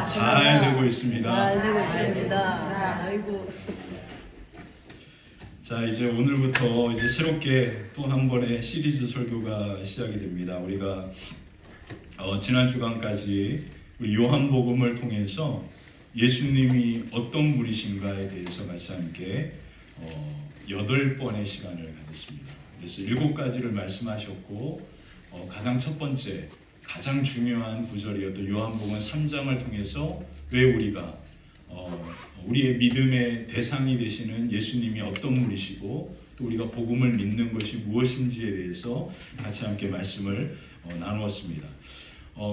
잘 되고 있습니다. 잘 되고 있습니다. 아이고. 자, 이제 오늘부터 이제 새롭게 또 한 번의 시리즈 설교가 시작이 됩니다. 우리가 지난 주간까지 우리 요한복음을 통해서 예수님이 어떤 분이신가에 대해서 같이 함께 8번의 시간을 가졌습니다. 그래서 7가지를 말씀하셨고 가장 첫 번째, 가장 중요한 구절이었던 요한복음 3장을 통해서 왜 우리가 우리의 믿음의 대상이 되시는 예수님이 어떤 분이시고 또 우리가 복음을 믿는 것이 무엇인지에 대해서 같이 함께 말씀을 나누었습니다.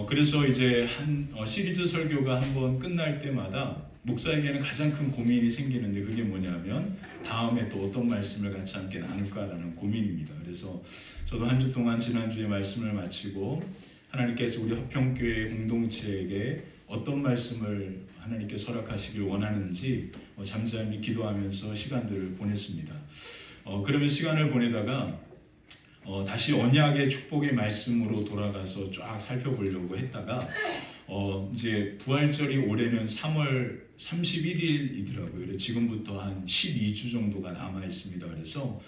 그래서 이제 한 시리즈 설교가 한번 끝날 때마다 목사에게는 가장 큰 고민이 생기는데 그게 뭐냐면 다음에 또 어떤 말씀을 같이 함께 나눌까라는 고민입니다. 그래서 저도 한 주 동안 지난주에 말씀을 마치고 하나님께서 우리 화평교회 공동체에게 어떤 말씀을 하나님께서 허락하시길 원하는지 잠잠히 기도하면서 시간들을 보냈습니다. 그러면 시간을 보내다가 다시 언약의 축복의 말씀으로 돌아가서 쫙 살펴보려고 했다가 이제 부활절이 올해는 3월 31일이더라고요. 그래서 지금부터 한 12주 정도가 남아 있습니다. 그래서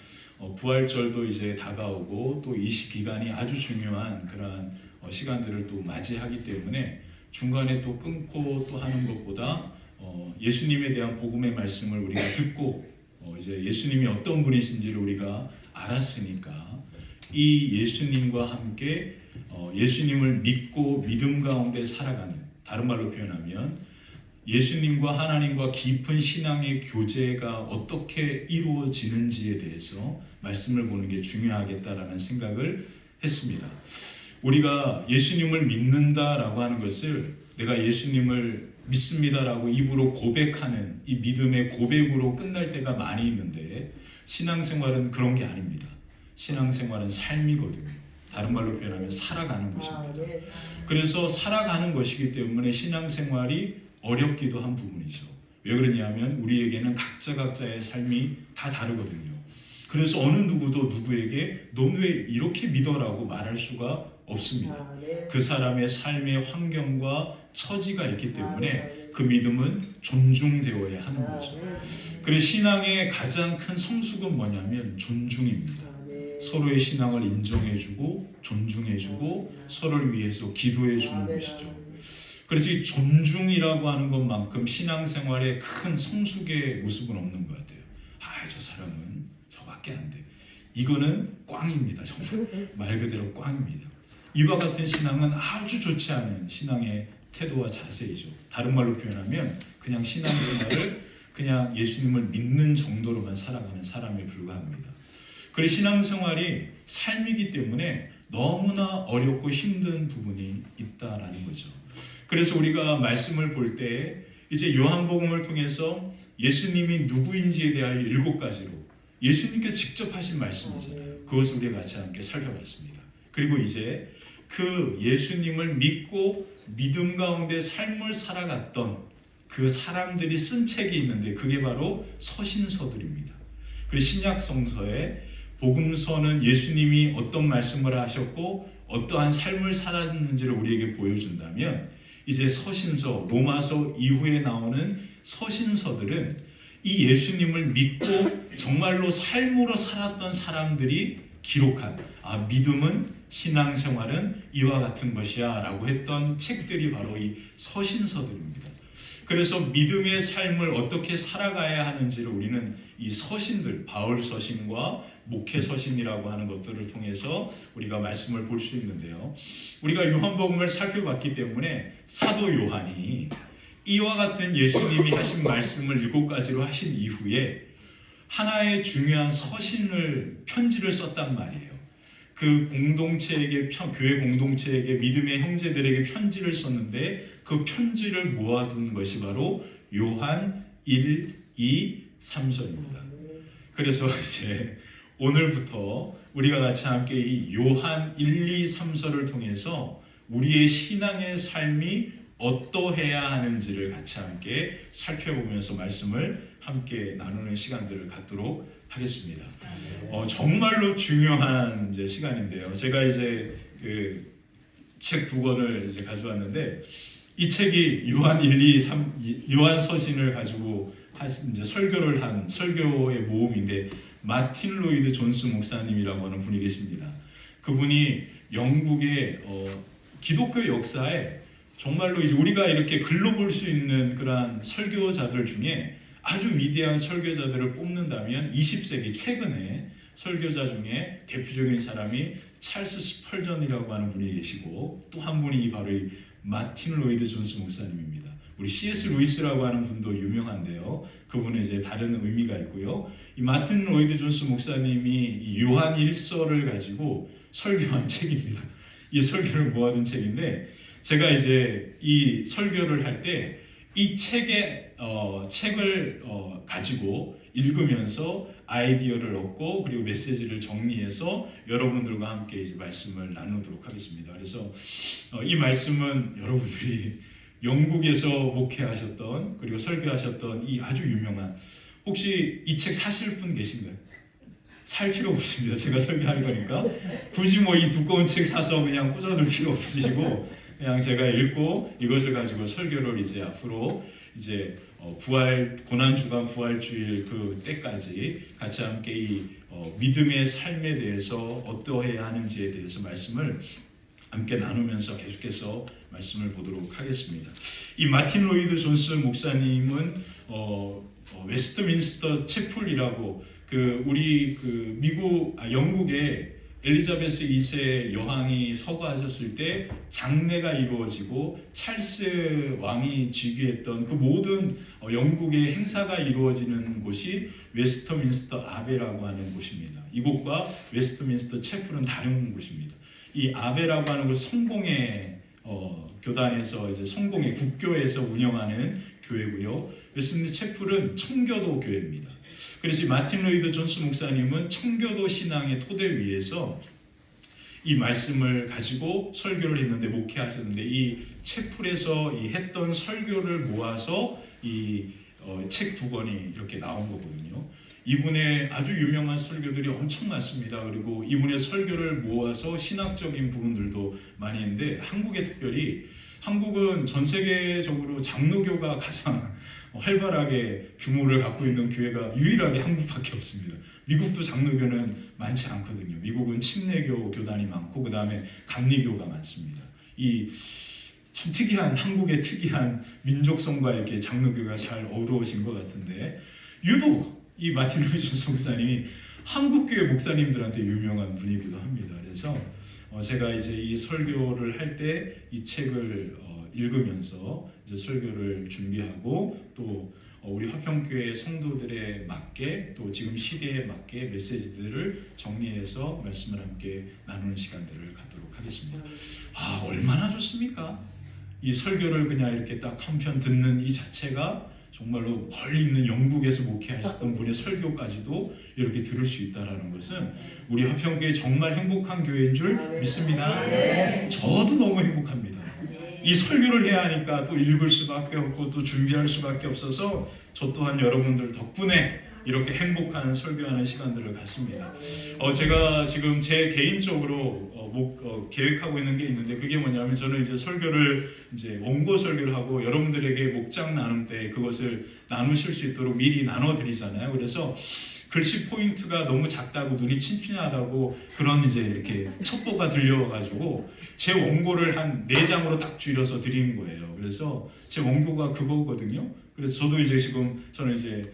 부활절도 이제 다가오고 또 이 기간이 아주 중요한 그러한 시간들을 또 맞이하기 때문에 중간에 또 끊고 또 하는 것보다 예수님에 대한 복음의 말씀을 우리가 듣고 이제 예수님이 어떤 분이신지를 우리가 알았으니까 이 예수님과 함께 예수님을 믿고 믿음 가운데 살아가는, 다른 말로 표현하면 예수님과 하나님과 깊은 신앙의 교제가 어떻게 이루어지는지에 대해서 말씀을 보는 게 중요하겠다라는 생각을 했습니다. 우리가 예수님을 믿는다라고 하는 것을 내가 예수님을 믿습니다라고 입으로 고백하는 이 믿음의 고백으로 끝날 때가 많이 있는데 신앙생활은 그런 게 아닙니다. 신앙생활은 삶이거든요. 다른 말로 표현하면 살아가는 것입니다. 그래서 살아가는 것이기 때문에 신앙생활이 어렵기도 한 부분이죠. 왜 그러냐면 우리에게는 각자의 삶이 다 다르거든요. 그래서 어느 누구도 누구에게 넌 왜 이렇게 믿어라고 말할 수가 없습니다. 그 사람의 삶의 환경과 처지가 있기 때문에 그 믿음은 존중되어야 하는 거죠. 그래서 신앙의 가장 큰 성숙은 뭐냐면 존중입니다. 서로의 신앙을 인정해주고 존중해주고 서로를 위해서 기도해주는 것이죠. 그래서 이 존중이라고 하는 것만큼 신앙생활에 큰 성숙의 모습은 없는 것 같아요. 저 사람은 저밖에 안 돼. 이거는 꽝입니다. 정말 말 그대로 꽝입니다. 이와 같은 신앙은 아주 좋지 않은 신앙의 태도와 자세이죠. 다른 말로 표현하면 그냥 신앙생활을 그냥 예수님을 믿는 정도로만 살아가는 사람에 불과합니다. 그래서 신앙생활이 삶이기 때문에 너무나 어렵고 힘든 부분이 있다라는 거죠. 그래서 우리가 말씀을 볼 때 이제 요한복음을 통해서 예수님이 누구인지에 대하여 7가지로 예수님께 직접 하신 말씀이잖아요. 그것을 우리가 같이 함께 살펴봤습니다. 그리고 이제 그 예수님을 믿고 믿음 가운데 삶을 살아갔던 그 사람들이 쓴 책이 있는데 그게 바로 서신서들입니다. 그리고 신약성서에 복음서는 예수님이 어떤 말씀을 하셨고 어떠한 삶을 살았는지를 우리에게 보여준다면 이제 서신서, 로마서 이후에 나오는 서신서들은 이 예수님을 믿고 정말로 삶으로 살았던 사람들이 기록한 믿음은 신앙생활은 이와 같은 것이야 라고 했던 책들이 바로 이 서신서들입니다. 그래서 믿음의 삶을 어떻게 살아가야 하는지를 우리는 이 서신들, 바울 서신과 목회 서신이라고 하는 것들을 통해서 우리가 말씀을 볼 수 있는데요. 우리가 요한복음을 살펴봤기 때문에 사도 요한이 이와 같은 예수님이 하신 말씀을 7가지로 하신 이후에 하나의 중요한 서신을, 편지를 썼단 말이에요. 그 공동체에게, 교회 공동체에게, 믿음의 형제들에게 편지를 썼는데 그 편지를 모아둔 것이 바로 요한 1, 2, 3서입니다. 그래서 이제 오늘부터 우리가 같이 함께 이 요한 1, 2, 3서를 통해서 우리의 신앙의 삶이 어떠해야 하는지를 같이 함께 살펴보면서 말씀을 함께 나누는 시간들을 갖도록 하겠습니다. 정말로 중요한 이제 시간인데요. 제가 이제 그 책 2권을 이제 가져왔는데 이 책이 요한 1, 2, 3 요한 서신을 가지고 이제 설교를 한 설교의 모음인데 마틴 로이드 존스 목사님이라고 하는 분이 계십니다. 그분이 영국의 기독교 역사에 정말로 이제 우리가 이렇게 글로 볼 수 있는 그러한 설교자들 중에 아주 위대한 설교자들을 뽑는다면 20세기 최근에 설교자 중에 대표적인 사람이 찰스 스펄전이라고 하는 분이 계시고 또 한 분이 바로 이 마틴 로이드 존스 목사님입니다. 우리 C.S. 루이스라고 하는 분도 유명한데요. 그분은 이제 다른 의미가 있고요. 이 마틴 로이드 존스 목사님이 이 요한 1서를 가지고 설교한 책입니다. 이 설교를 모아둔 책인데 제가 이제 이 설교를 할 때 이 책을 가지고 읽으면서 아이디어를 얻고 그리고 메시지를 정리해서 여러분들과 함께 이제 말씀을 나누도록 하겠습니다. 그래서 이 말씀은 여러분들이 영국에서 목회하셨던 그리고 설교하셨던 이 아주 유명한 혹시 이 책 사실 분 계신가요? 살 필요 없습니다. 제가 설교할 거니까 굳이 뭐 이 두꺼운 책 사서 그냥 꽂아둘 필요 없으시고 그냥 제가 읽고 이것을 가지고 설교를 이제 앞으로 이제 고난 주간 부활주일 그 때까지 같이 함께 이 믿음의 삶에 대해서 어떠해야 하는지에 대해서 말씀을 함께 나누면서 계속해서 말씀을 보도록 하겠습니다. 이 마틴 로이드 존스 목사님은 웨스트민스터 채플이라고 영국의 엘리자베스 2세 여왕이 서거하셨을 때 장례가 이루어지고 찰스 왕이 즉위했던 그 모든 영국의 행사가 이루어지는 곳이 웨스트민스터 아베라고 하는 곳입니다. 이곳과 웨스트민스터 채플은 다른 곳입니다. 이 아베라고 하는 곳 성공의 교단에서 이제 성공의 국교에서 운영하는 교회고요. 웨스트민스터 채플은 청교도 교회입니다. 그래서 이 마틴 로이드 존스 목사님은 청교도 신앙의 토대 위에서 이 말씀을 가지고 설교를 했는데 목회하셨는데 이 채플에서 이 했던 설교를 모아서 이 책 두 권이 이렇게 나온 거거든요. 이분의 아주 유명한 설교들이 엄청 많습니다. 그리고 이분의 설교를 모아서 신학적인 부분들도 많이 있는데 한국은 전 세계적으로 장로교가 가장 활발하게 규모를 갖고 있는 교회가 유일하게 한국밖에 없습니다. 미국도 장로교는 많지 않거든요. 미국은 침례교 교단이 많고 그 다음에 감리교가 많습니다. 이 참 특이한 한국의 특이한 민족성과 이렇게 장로교가 잘 어우러진 것 같은데 유독 이 마틴 로이드 목사님이 한국교회 목사님들한테 유명한 분이기도 합니다. 그래서 제가 이제 이 설교를 할 때 이 책을 읽으면서 이제 설교를 준비하고 또 우리 화평교회 성도들에 맞게 또 지금 시대에 맞게 메시지들을 정리해서 말씀을 함께 나누는 시간들을 갖도록 하겠습니다. 얼마나 좋습니까? 이 설교를 그냥 이렇게 딱 한 편 듣는 이 자체가 정말로 멀리 있는 영국에서 목회하셨던 분의 설교까지도 이렇게 들을 수 있다는 것은 우리 화평교회 정말 행복한 교회인 줄 믿습니다. 저도 너무 행복합니다. 이 설교를 해야 하니까 또 읽을 수밖에 없고 또 준비할 수밖에 없어서 저 또한 여러분들 덕분에 이렇게 행복한 설교하는 시간들을 갖습니다. 제가 지금 제 개인적으로 계획하고 있는 게 있는데 그게 뭐냐면 저는 이제 설교를 이제 원고 설교를 하고 여러분들에게 목장 나눔 때 그것을 나누실 수 있도록 미리 나눠드리잖아요. 그래서 글씨 포인트가 너무 작다고 눈이 침침하다고 그런 이제 이렇게 첩보가 들려가지고 제 원고를 한 4장으로 딱 줄여서 드리는 거예요. 그래서 제 원고가 그거거든요. 그래서 저도 이제 저는 이제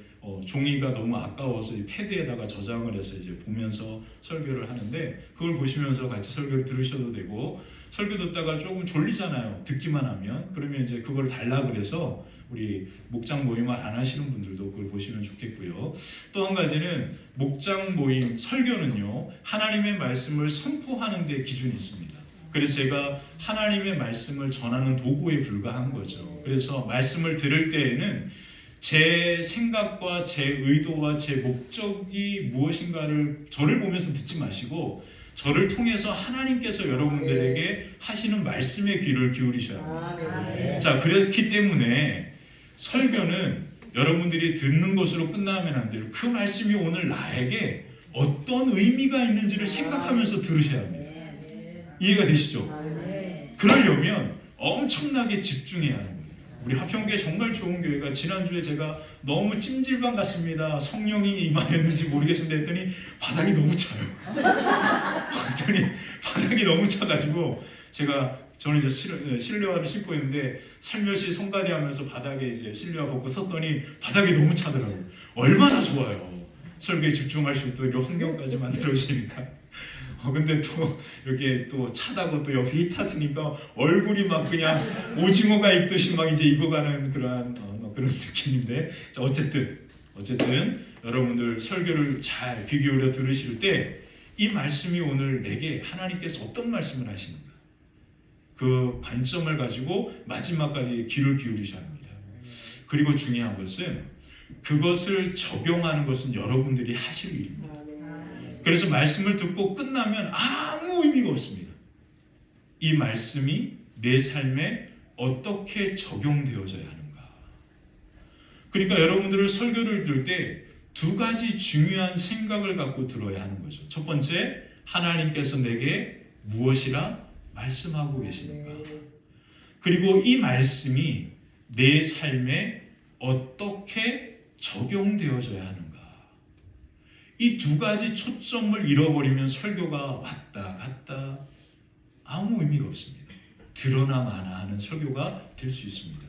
종이가 너무 아까워서 이 패드에다가 저장을 해서 이제 보면서 설교를 하는데 그걸 보시면서 같이 설교를 들으셔도 되고 설교 듣다가 조금 졸리잖아요. 듣기만 하면 그러면 이제 그걸 달라 그래서 우리 목장 모임을 안 하시는 분들도 그걸 보시면 좋겠고요. 또 한 가지는 목장 모임 설교는요 하나님의 말씀을 선포하는 데 기준이 있습니다. 그래서 제가 하나님의 말씀을 전하는 도구에 불과한 거죠. 그래서 말씀을 들을 때에는 제 생각과 제 의도와 제 목적이 무엇인가를 저를 보면서 듣지 마시고 저를 통해서 하나님께서 여러분들에게 하시는 말씀의 귀를 기울이셔야 합니다. 자, 그렇기 때문에 설교는 여러분들이 듣는 것으로 끝나면 안 돼요. 그 말씀이 오늘 나에게 어떤 의미가 있는지를 생각하면서 들으셔야 합니다. 이해가 되시죠? 그러려면 엄청나게 집중해야 하는 거예요. 우리 화평교회 정말 좋은 교회가 지난주에 제가 너무 찜질방 갔습니다. 성령이 임하였는지 모르겠습니다 했더니 바닥이 너무 차요. 그랬더니 바닥이 너무 차가지고 저는 이제 실내화를 신고 있는데 살며시 손가디 하면서 바닥에 이제 실내화 벗고 섰더니 바닥이 너무 차더라고요. 얼마나 좋아요. 설교에 집중할 수 있도록 이런 환경까지 만들어주시니까. 근데 또 이렇게 또 차다고 또 옆에 히타트니까 얼굴이 막 그냥 오징어가 있듯이 막 이제 익어가는 그런 느낌인데, 자, 어쨌든 여러분들 설교를 잘 귀 기울여 들으실 때 이 말씀이 오늘 내게 하나님께서 어떤 말씀을 하시는가, 그 관점을 가지고 마지막까지 귀를 기울이셔야 합니다. 그리고 중요한 것은 그것을 적용하는 것은 여러분들이 하실 일입니다. 그래서 말씀을 듣고 끝나면 아무 의미가 없습니다. 이 말씀이 내 삶에 어떻게 적용되어져야 하는가. 그러니까 여러분들은 설교를 들을 때 두 가지 중요한 생각을 갖고 들어야 하는 거죠. 첫 번째, 하나님께서 내게 무엇이라 말씀하고 계십니까? 그리고 이 말씀이 내 삶에 어떻게 적용되어져야 하는가. 이 두 가지 초점을 잃어버리면 설교가 왔다 갔다 아무 의미가 없습니다. 드러나 마나 하는 설교가 될 수 있습니다.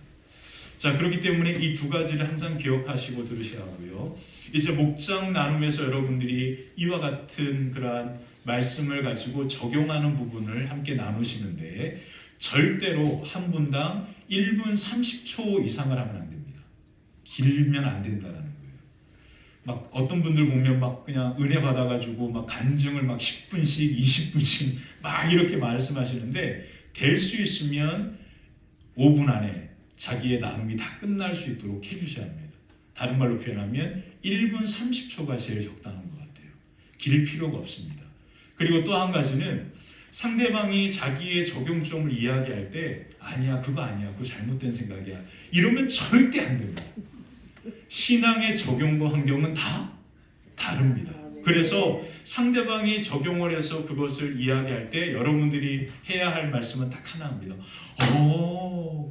자, 그렇기 때문에 이 두 가지를 항상 기억하시고 들으셔야 하고요. 이제 목장 나눔에서 여러분들이 이와 같은 그러한 말씀을 가지고 적용하는 부분을 함께 나누시는데 절대로 한 분당 1분 30초 이상을 하면 안 됩니다. 길면 안 된다라는 거예요. 막 어떤 분들 보면 막 그냥 은혜 받아가지고 막 간증을 막 10분씩 20분씩 막 이렇게 말씀하시는데, 될 수 있으면 5분 안에 자기의 나눔이 다 끝날 수 있도록 해주셔야 합니다. 다른 말로 표현하면 1분 30초가 제일 적당한 것 같아요. 길 필요가 없습니다. 그리고 또 한 가지는 상대방이 자기의 적용점을 이야기할 때 아니야, 그거 아니야, 그거 잘못된 생각이야, 이러면 절대 안 됩니다. 신앙의 적용과 환경은 다 다릅니다. 그래서 상대방이 적용을 해서 그것을 이야기할 때 여러분들이 해야 할 말씀은 딱 하나입니다.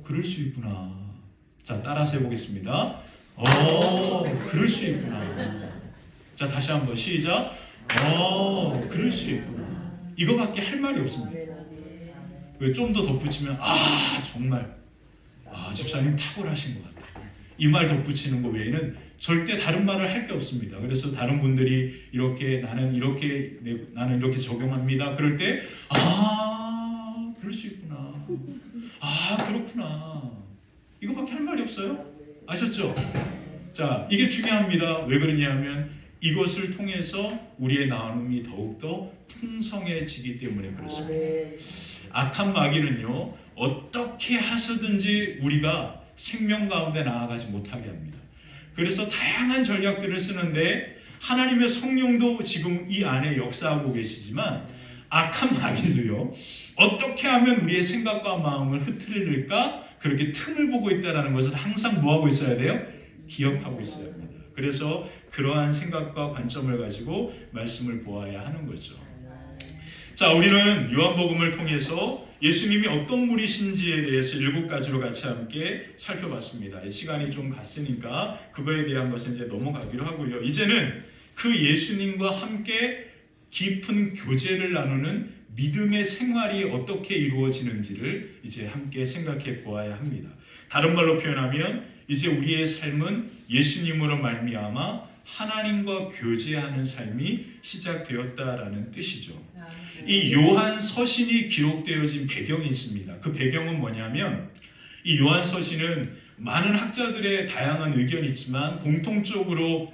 그럴 수 있구나. 자, 따라서 해보겠습니다. 그럴 수 있구나. 자, 다시 한번 시작. 그럴 수 있구나. 이거밖에 할 말이 없습니다. 왜 좀 더 덧붙이면 정말 집사님 탁월하신 것 같아요. 이 말 덧붙이는 거 외에는 절대 다른 말을 할 게 없습니다. 그래서 다른 분들이 나는 이렇게 적용합니다. 그럴 때 그럴 수 있구나. 그렇구나. 이거밖에 할 말이 없어요. 아셨죠? 자, 이게 중요합니다. 왜 그러냐면 이것을 통해서 우리의 나눔이 더욱더 풍성해지기 때문에 그렇습니다. 악한 마귀는요, 어떻게 하서든지 우리가 생명 가운데 나아가지 못하게 합니다. 그래서 다양한 전략들을 쓰는데 하나님의 성령도 지금 이 안에 역사하고 계시지만 악한 마귀도요, 어떻게 하면 우리의 생각과 마음을 흐트릴까 그렇게 틈을 보고 있다는 것을 항상 뭐하고 있어야 돼요? 기억하고 있어야 합니다. 그래서 그러한 생각과 관점을 가지고 말씀을 보아야 하는 거죠. 자, 우리는 요한복음을 통해서 예수님이 어떤 분이신지에 대해서 7가지로 같이 함께 살펴봤습니다. 시간이 좀 갔으니까 그거에 대한 것은 이제 넘어가기로 하고요. 이제는 그 예수님과 함께 깊은 교제를 나누는 믿음의 생활이 어떻게 이루어지는지를 이제 함께 생각해 보아야 합니다. 다른 말로 표현하면 이제 우리의 삶은 예수님으로 말미암아 하나님과 교제하는 삶이 시작되었다라는 뜻이죠. 이 요한 서신이 기록되어진 배경이 있습니다. 그 배경은 뭐냐면 이 요한 서신은 많은 학자들의 다양한 의견이 있지만 공통적으로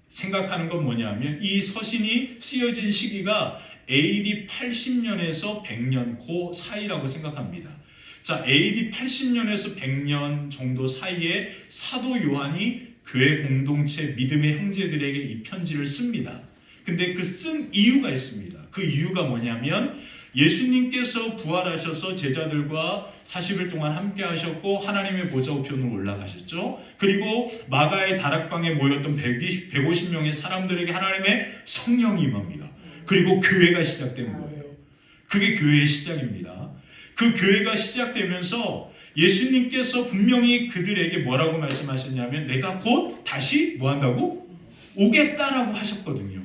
생각하는 건 뭐냐면 이 서신이 쓰여진 시기가 AD 80년에서 100년 그 사이라고 생각합니다. 자, AD 80년에서 100년 정도 사이에 사도 요한이 교회 공동체 믿음의 형제들에게 이 편지를 씁니다. 근데 그 쓴 이유가 있습니다. 그 이유가 뭐냐면 예수님께서 부활하셔서 제자들과 40일 동안 함께 하셨고 하나님의 보좌 우편으로 올라가셨죠. 그리고 마가의 다락방에 모였던 150명의 사람들에게 하나님의 성령이 임합니다. 그리고 교회가 시작된 거예요. 그게 교회의 시작입니다. 그 교회가 시작되면서 예수님께서 분명히 그들에게 뭐라고 말씀하셨냐면 내가 곧 다시 뭐 한다고? 오겠다라고 하셨거든요.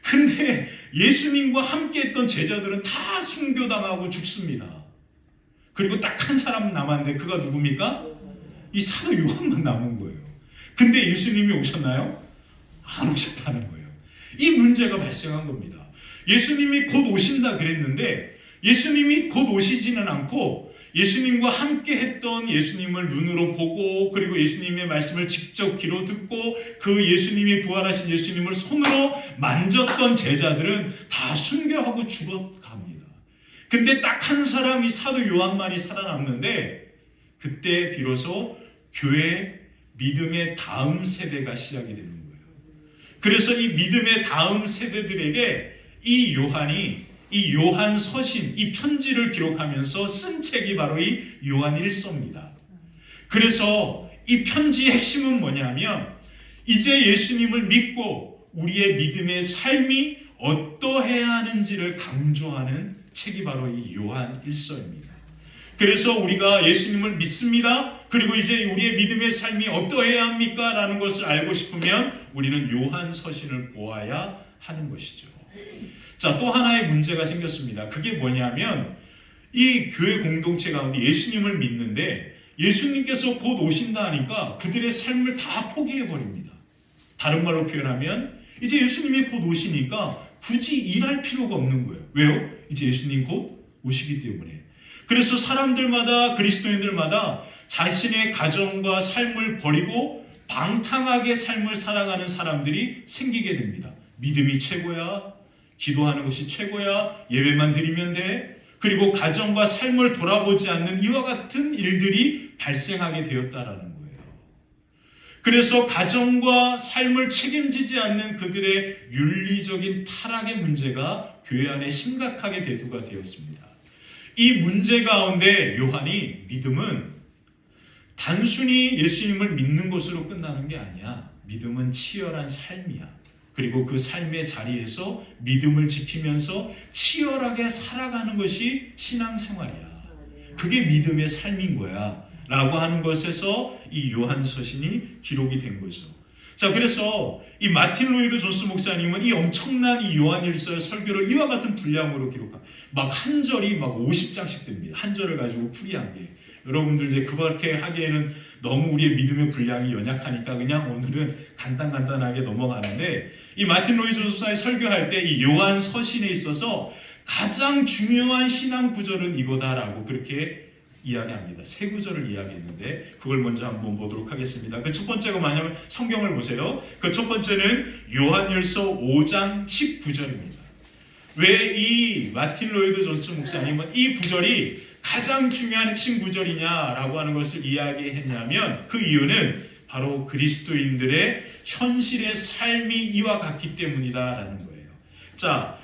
근데 예수님과 함께 했던 제자들은 다 순교당하고 죽습니다. 그리고 딱 한 사람 남았는데 그가 누굽니까? 이 사도 요한만 남은 거예요. 근데 예수님이 오셨나요? 안 오셨다는 거예요. 이 문제가 발생한 겁니다. 예수님이 곧 오신다 그랬는데 예수님이 곧 오시지는 않고 예수님과 함께 했던 예수님을 눈으로 보고 그리고 예수님의 말씀을 직접 귀로 듣고 그 예수님이 부활하신 예수님을 손으로 만졌던 제자들은 다 순교하고 죽어갑니다. 근데 딱 한 사람이 사도 요한만이 살아남는데 그때 비로소 교회 믿음의 다음 세대가 시작이 되는 거예요. 그래서 이 믿음의 다음 세대들에게 이 요한이 이 요한 서신, 이 편지를 기록하면서 쓴 책이 바로 이 요한 일서입니다. 그래서 이 편지의 핵심은 뭐냐면 이제 예수님을 믿고 우리의 믿음의 삶이 어떠해야 하는지를 강조하는 책이 바로 이 요한 일서입니다. 그래서 우리가 예수님을 믿습니다. 그리고 이제 우리의 믿음의 삶이 어떠해야 합니까? 라는 것을 알고 싶으면 우리는 요한 서신을 보아야 하는 것이죠. 자, 또 하나의 문제가 생겼습니다. 그게 뭐냐면 이 교회 공동체 가운데 예수님을 믿는데 예수님께서 곧 오신다 하니까 그들의 삶을 다 포기해버립니다. 다른 말로 표현하면 이제 예수님이 곧 오시니까 굳이 일할 필요가 없는 거예요. 왜요? 이제 예수님 곧 오시기 때문에. 그래서 사람들마다 그리스도인들마다 자신의 가정과 삶을 버리고 방탕하게 삶을 살아가는 사람들이 생기게 됩니다. 믿음이 최고야. 기도하는 것이 최고야. 예배만 드리면 돼. 그리고 가정과 삶을 돌아보지 않는 이와 같은 일들이 발생하게 되었다라는 거예요. 그래서 가정과 삶을 책임지지 않는 그들의 윤리적인 타락의 문제가 교회 안에 심각하게 대두가 되었습니다. 이 문제 가운데 요한이 믿음은 단순히 예수님을 믿는 것으로 끝나는 게 아니야. 믿음은 치열한 삶이야. 그리고 그 삶의 자리에서 믿음을 지키면서 치열하게 살아가는 것이 신앙생활이야. 그게 믿음의 삶인 거야. 라고 하는 것에서 이 요한 서신이 기록이 된 거죠. 자, 그래서 이 마틴 로이드 존스 목사님은 이 엄청난 이 요한일서의 설교를 이와 같은 분량으로 기록합니다. 막 한 절이 막 50장씩 됩니다. 한 절을 가지고 풀이한 게. 여러분들 이제 그렇게 하기에는 너무 우리의 믿음의 분량이 연약하니까 그냥 오늘은 간단하게 넘어가는데 이 마틴 로이드 존스 목사님이 설교할 때 이 요한 서신에 있어서 가장 중요한 신앙 구절은 이거다라고 그렇게 이야기합니다. 세 구절을 이야기했는데 그걸 먼저 한번 보도록 하겠습니다. 그 첫 번째가 뭐냐면 성경을 보세요. 그 첫 번째는 요한일서 5장 19절입니다. 왜 이 마틴 로이드 존스 목사님은 이 구절이 가장 중요한 핵심 구절이냐라고 하는 것을 이야기했냐면 그 이유는 바로 그리스도인들의 현실의 삶이 이와 같기 때문이다라는 거예요. 자,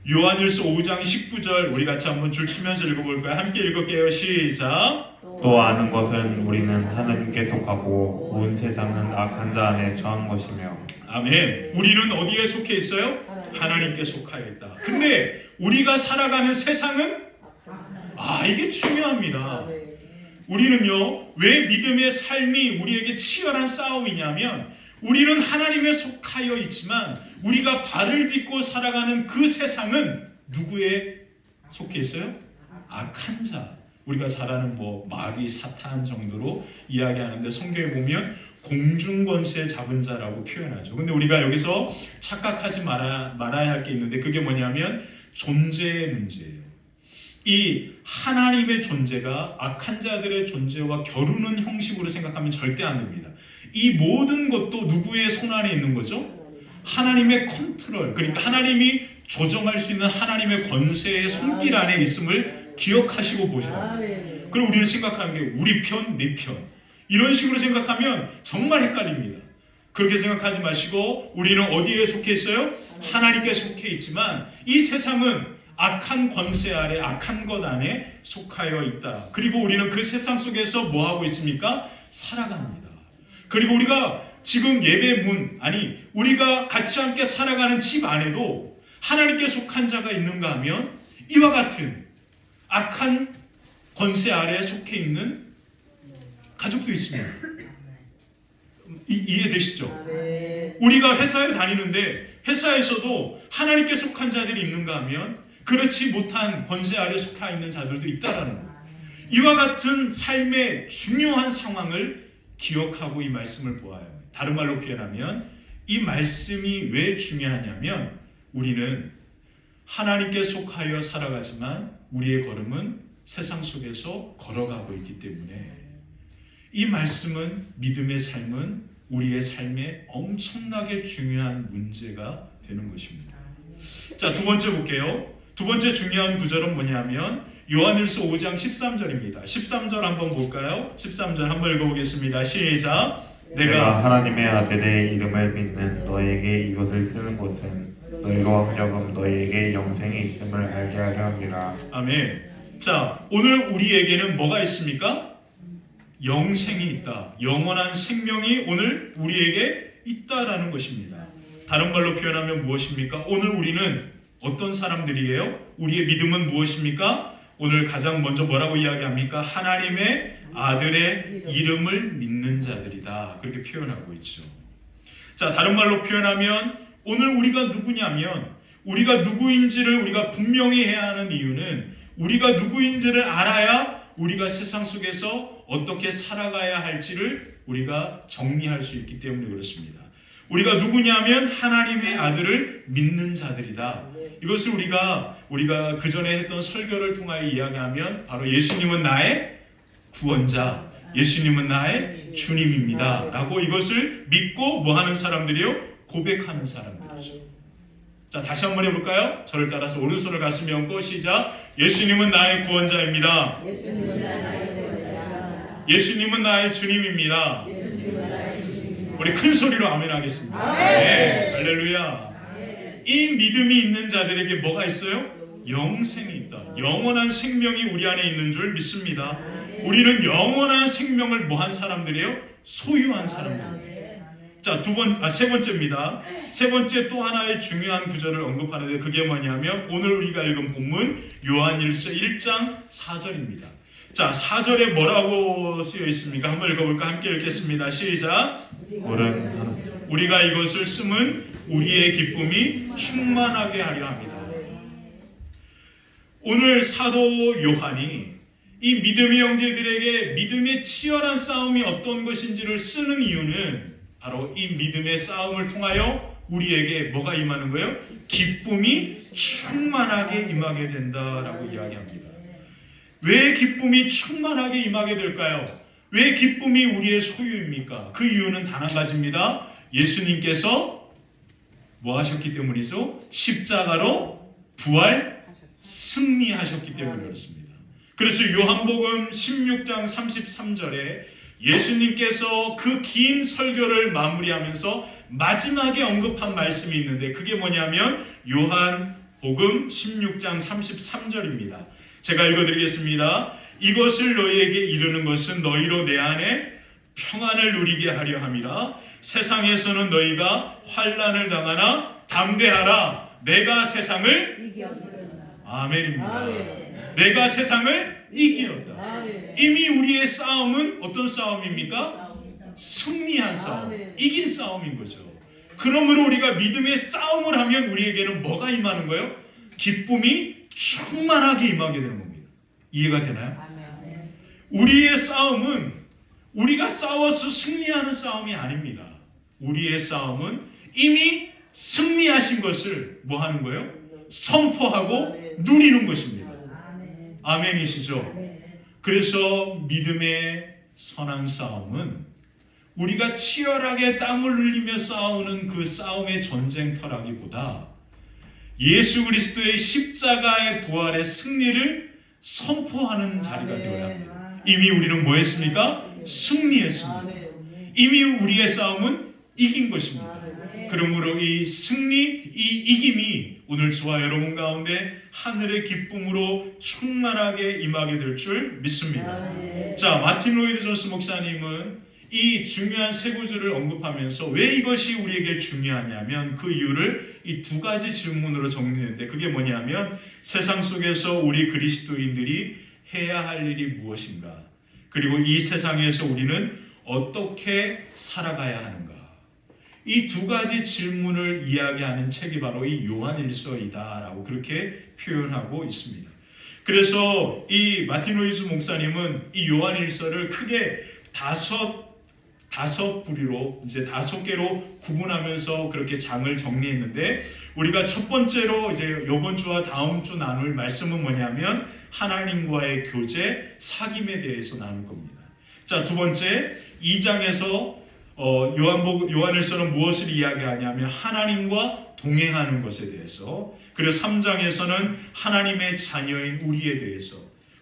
요한일서 5장 19절 우리 같이 한번 줄 치면서 읽어볼까요? 함께 읽을게요. 시작. 또 아는 것은 우리는 하나님께 속하고 온 세상은 악한 자 안에 처한 것이며. 아멘. 우리는 어디에 속해 있어요? 하나님께 속하여 있다. 근데 우리가 살아가는 세상은 이게 중요합니다. 우리는요, 왜 믿음의 삶이 우리에게 치열한 싸움이냐면 우리는 하나님에 속하여 있지만 우리가 발을 딛고 살아가는 그 세상은 누구에 속해 있어요? 악한 자. 우리가 잘 아는 마귀, 사탄 정도로 이야기하는데 성경에 보면 공중권세 잡은 자라고 표현하죠. 근데 우리가 여기서 착각하지 말아야 할 게 있는데 그게 뭐냐면 존재의 문제예요. 이 하나님의 존재가 악한 자들의 존재와 겨루는 형식으로 생각하면 절대 안 됩니다. 이 모든 것도 누구의 손 안에 있는 거죠? 하나님의 컨트롤, 그러니까 하나님이 조정할 수 있는 하나님의 권세의 손길 안에 있음을 기억하시고 보셔야 돼요. 그리고 우리는 생각하는 게 우리 편, 내 편 이런 식으로 생각하면 정말 헷갈립니다. 그렇게 생각하지 마시고 우리는 어디에 속해 있어요? 하나님께 속해 있지만 이 세상은 악한 권세 아래 악한 것 안에 속하여 있다. 그리고 우리는 그 세상 속에서 뭐 하고 있습니까? 살아갑니다. 그리고 우리가 지금 우리가 같이 함께 살아가는 집 안에도 하나님께 속한 자가 있는가 하면 이와 같은 악한 권세 아래에 속해 있는 가족도 있습니다. 이해되시죠? 네. 우리가 회사에 다니는데 회사에서도 하나님께 속한 자들이 있는가 하면 그렇지 못한 권세 아래 속해 있는 자들도 있다라는 거예요. 이와 같은 삶의 중요한 상황을 기억하고 이 말씀을 보아야 합니다. 다른 말로 표현하면 이 말씀이 왜 중요하냐면 우리는 하나님께 속하여 살아가지만 우리의 걸음은 세상 속에서 걸어가고 있기 때문에 이 말씀은 믿음의 삶은 우리의 삶에 엄청나게 중요한 문제가 되는 것입니다. 자, 두 번째 볼게요. 두 번째 중요한 구절은 뭐냐면 요한일서 5장 13절입니다. 13절 한번 볼까요? 13절 한번 읽어보겠습니다. 시작. 내가 하나님의 아들의 이름을 믿는 너에게 이것을 쓰는 것은 너희로 하여금 너희에게 영생이 있음을 알게 하려 함이라. 아멘. 자, 오늘 우리에게는 뭐가 있습니까? 영생이 있다. 영원한 생명이 오늘 우리에게 있다라는 것입니다. 다른 말로 표현하면 무엇입니까? 오늘 우리는 어떤 사람들이에요? 우리의 믿음은 무엇입니까? 오늘 가장 먼저 뭐라고 이야기합니까? 하나님의 아들의 이름을 믿는 자들이다. 그렇게 표현하고 있죠. 자, 다른 말로 표현하면 오늘 우리가 누구냐면 우리가 누구인지를 우리가 분명히 해야 하는 이유는 우리가 누구인지를 알아야 우리가 세상 속에서 어떻게 살아가야 할지를 우리가 정리할 수 있기 때문에 그렇습니다. 우리가 누구냐면 하나님의 아들을 믿는 자들이다. 이것을 우리가 그 전에 했던 설교를 통하여 이야기하면 바로 예수님은 나의 구원자, 예수님은 나의 주님입니다. 라고 이것을 믿고 뭐 하는 사람들이요? 고백하는 사람들이죠. 자, 다시 한번 해볼까요? 저를 따라서 오른손을 가슴에 얹고 시작. 예수님은 나의 구원자입니다. 예수님은 나의 주님입니다. 우리 큰 소리로 아멘 하겠습니다. 네, 할렐루야. 이 믿음이 있는 자들에게 뭐가 있어요? 영생이 있다. 영원한 생명이 우리 안에 있는 줄 믿습니다. 우리는 영원한 생명을 뭐한 사람들이에요? 소유한 사람들이에요. 자, 세 번째입니다. 세 번째 또 하나의 중요한 구절을 언급하는데 그게 뭐냐면 오늘 우리가 읽은 본문 요한일서 1장 4절입니다. 자, 4절에 뭐라고 쓰여 있습니까? 한번 읽어볼까? 함께 읽겠습니다. 시작. 우리가 이것을 쓰면 우리의 기쁨이 충만하게 하려 합니다. 오늘 사도 요한이 이 믿음의 형제들에게 믿음의 치열한 싸움이 어떤 것인지를 쓰는 이유는 바로 이 믿음의 싸움을 통하여 우리에게 뭐가 임하는 거예요? 기쁨이 충만하게 임하게 된다라고 이야기합니다. 왜 기쁨이 충만하게 임하게 될까요? 왜 기쁨이 우리의 소유입니까? 그 이유는 단 한 가지입니다. 예수님께서 뭐 하셨기 때문이죠? 십자가로 부활 승리하셨기 때문에 그렇습니다. 그래서 요한복음 16장 33절에 예수님께서 그 긴 설교를 마무리하면서 마지막에 언급한 말씀이 있는데 그게 뭐냐면 요한복음 16장 33절입니다. 제가 읽어드리겠습니다. 이것을 너희에게 이르는 것은 너희로 내 안에 평안을 누리게 하려 함이라. 세상에서는 너희가 환난을 당하나 담대하라. 내가 세상을 이겼다. 아멘입니다. 아멘. 내가 세상을 이기었다. 아멘. 이미 우리의 싸움은 어떤 싸움입니까? 승리한 싸움, 아멘. 이긴 싸움인 거죠. 그러므로 우리가 믿음의 싸움을 하면 우리에게는 뭐가 임하는 거예요? 기쁨이 충만하게 임하게 되는 겁니다. 이해가 되나요? 우리의 싸움은 우리가 싸워서 승리하는 싸움이 아닙니다. 우리의 싸움은 이미 승리하신 것을 뭐 하는 거예요? 선포하고 누리는 것입니다. 아멘이시죠? 그래서 믿음의 선한 싸움은 우리가 치열하게 땀을 흘리며 싸우는 그 싸움의 전쟁터라기보다 예수 그리스도의 십자가의 부활의 승리를 선포하는 자리가 되어야 합니다. 이미 우리는 뭐 했습니까? 승리했습니다. 이미 우리의 싸움은 이긴 것입니다. 그러므로 이 승리, 이 이김이 오늘 저와 여러분 가운데 하늘의 기쁨으로 충만하게 임하게 될 줄 믿습니다. 자, 마틴 로이드 존스 목사님은 이 중요한 세 구절을 언급하면서 왜 이것이 우리에게 중요하냐면 그 이유를 이 두 가지 질문으로 정리했는데 그게 뭐냐면 세상 속에서 우리 그리스도인들이 해야 할 일이 무엇인가? 그리고 이 세상에서 우리는 어떻게 살아가야 하는가? 이 두 가지 질문을 이야기하는 책이 바로 이 요한일서이다라고 그렇게 표현하고 있습니다. 그래서 이 마틴 루이스 목사님은 이 요한일서를 크게 다섯 부류로 이제 5개로 구분하면서 그렇게 장을 정리했는데, 우리가 첫 번째로 이제 이번 주와 다음 주 나눌 말씀은 뭐냐면 하나님과의 교제, 사귐에 대해서 나눌 겁니다. 자, 두 번째 2장에서 요한일서는 무엇을 이야기하냐면 하나님과 동행하는 것에 대해서, 그리고 3장에서는 하나님의 자녀인 우리에 대해서,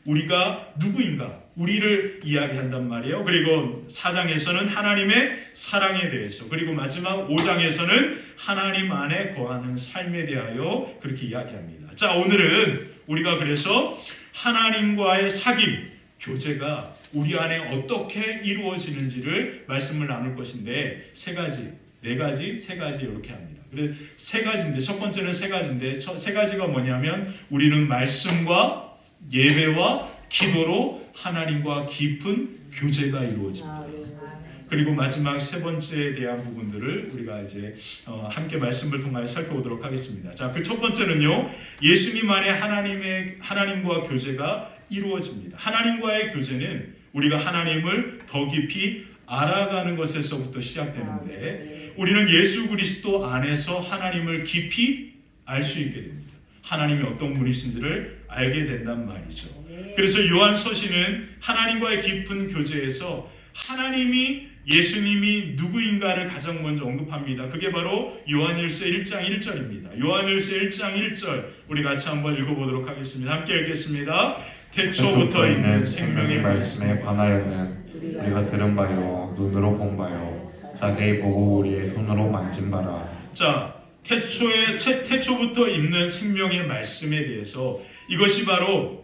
우리가 누구인가, 우리를 이야기한단 말이에요. 그리고 4장에서는 하나님의 사랑에 대해서, 그리고 마지막 5장에서는 하나님 안에 거하는 삶에 대하여 그렇게 이야기합니다. 자, 오늘은 우리가 그래서 하나님과의 사귐, 교제가 우리 안에 어떻게 이루어지는지를 말씀을 나눌 것인데, 세 가지 이렇게 합니다. 그래서 세 가지인데, 첫 번째는 세 가지인데, 세 가지가 뭐냐면 우리는 말씀과 예배와 기도로 하나님과 깊은 교제가 이루어집니다. 그리고 마지막 세 번째에 대한 부분들을 우리가 이제 함께 말씀을 통하여 살펴보도록 하겠습니다. 자, 그 첫 번째는요, 예수님 안에 하나님과 교제가 이루어집니다. 하나님과의 교제는 우리가 하나님을 더 깊이 알아가는 것에서부터 시작되는데, 우리는 예수 그리스도 안에서 하나님을 깊이 알 수 있게 됩니다. 하나님이 어떤 분이신지를 알게 된단 말이죠. 그래서 요한 서신은 하나님과의 깊은 교제에서 하나님이, 예수님이 누구인가를 가장 먼저 언급합니다. 그게 바로 요한일서 1장 1절입니다. 요한일서 1장 1절 우리 같이 한번 읽어보도록 하겠습니다. 함께 읽겠습니다. 태초부터 있는 생명의 말씀에 관하여는 우리가 들은 바요, 눈으로 본 바요, 자세히 보고 우리의 손으로 만진 바라. 자, 태초부터 있는 생명의 말씀에 대해서, 이것이 바로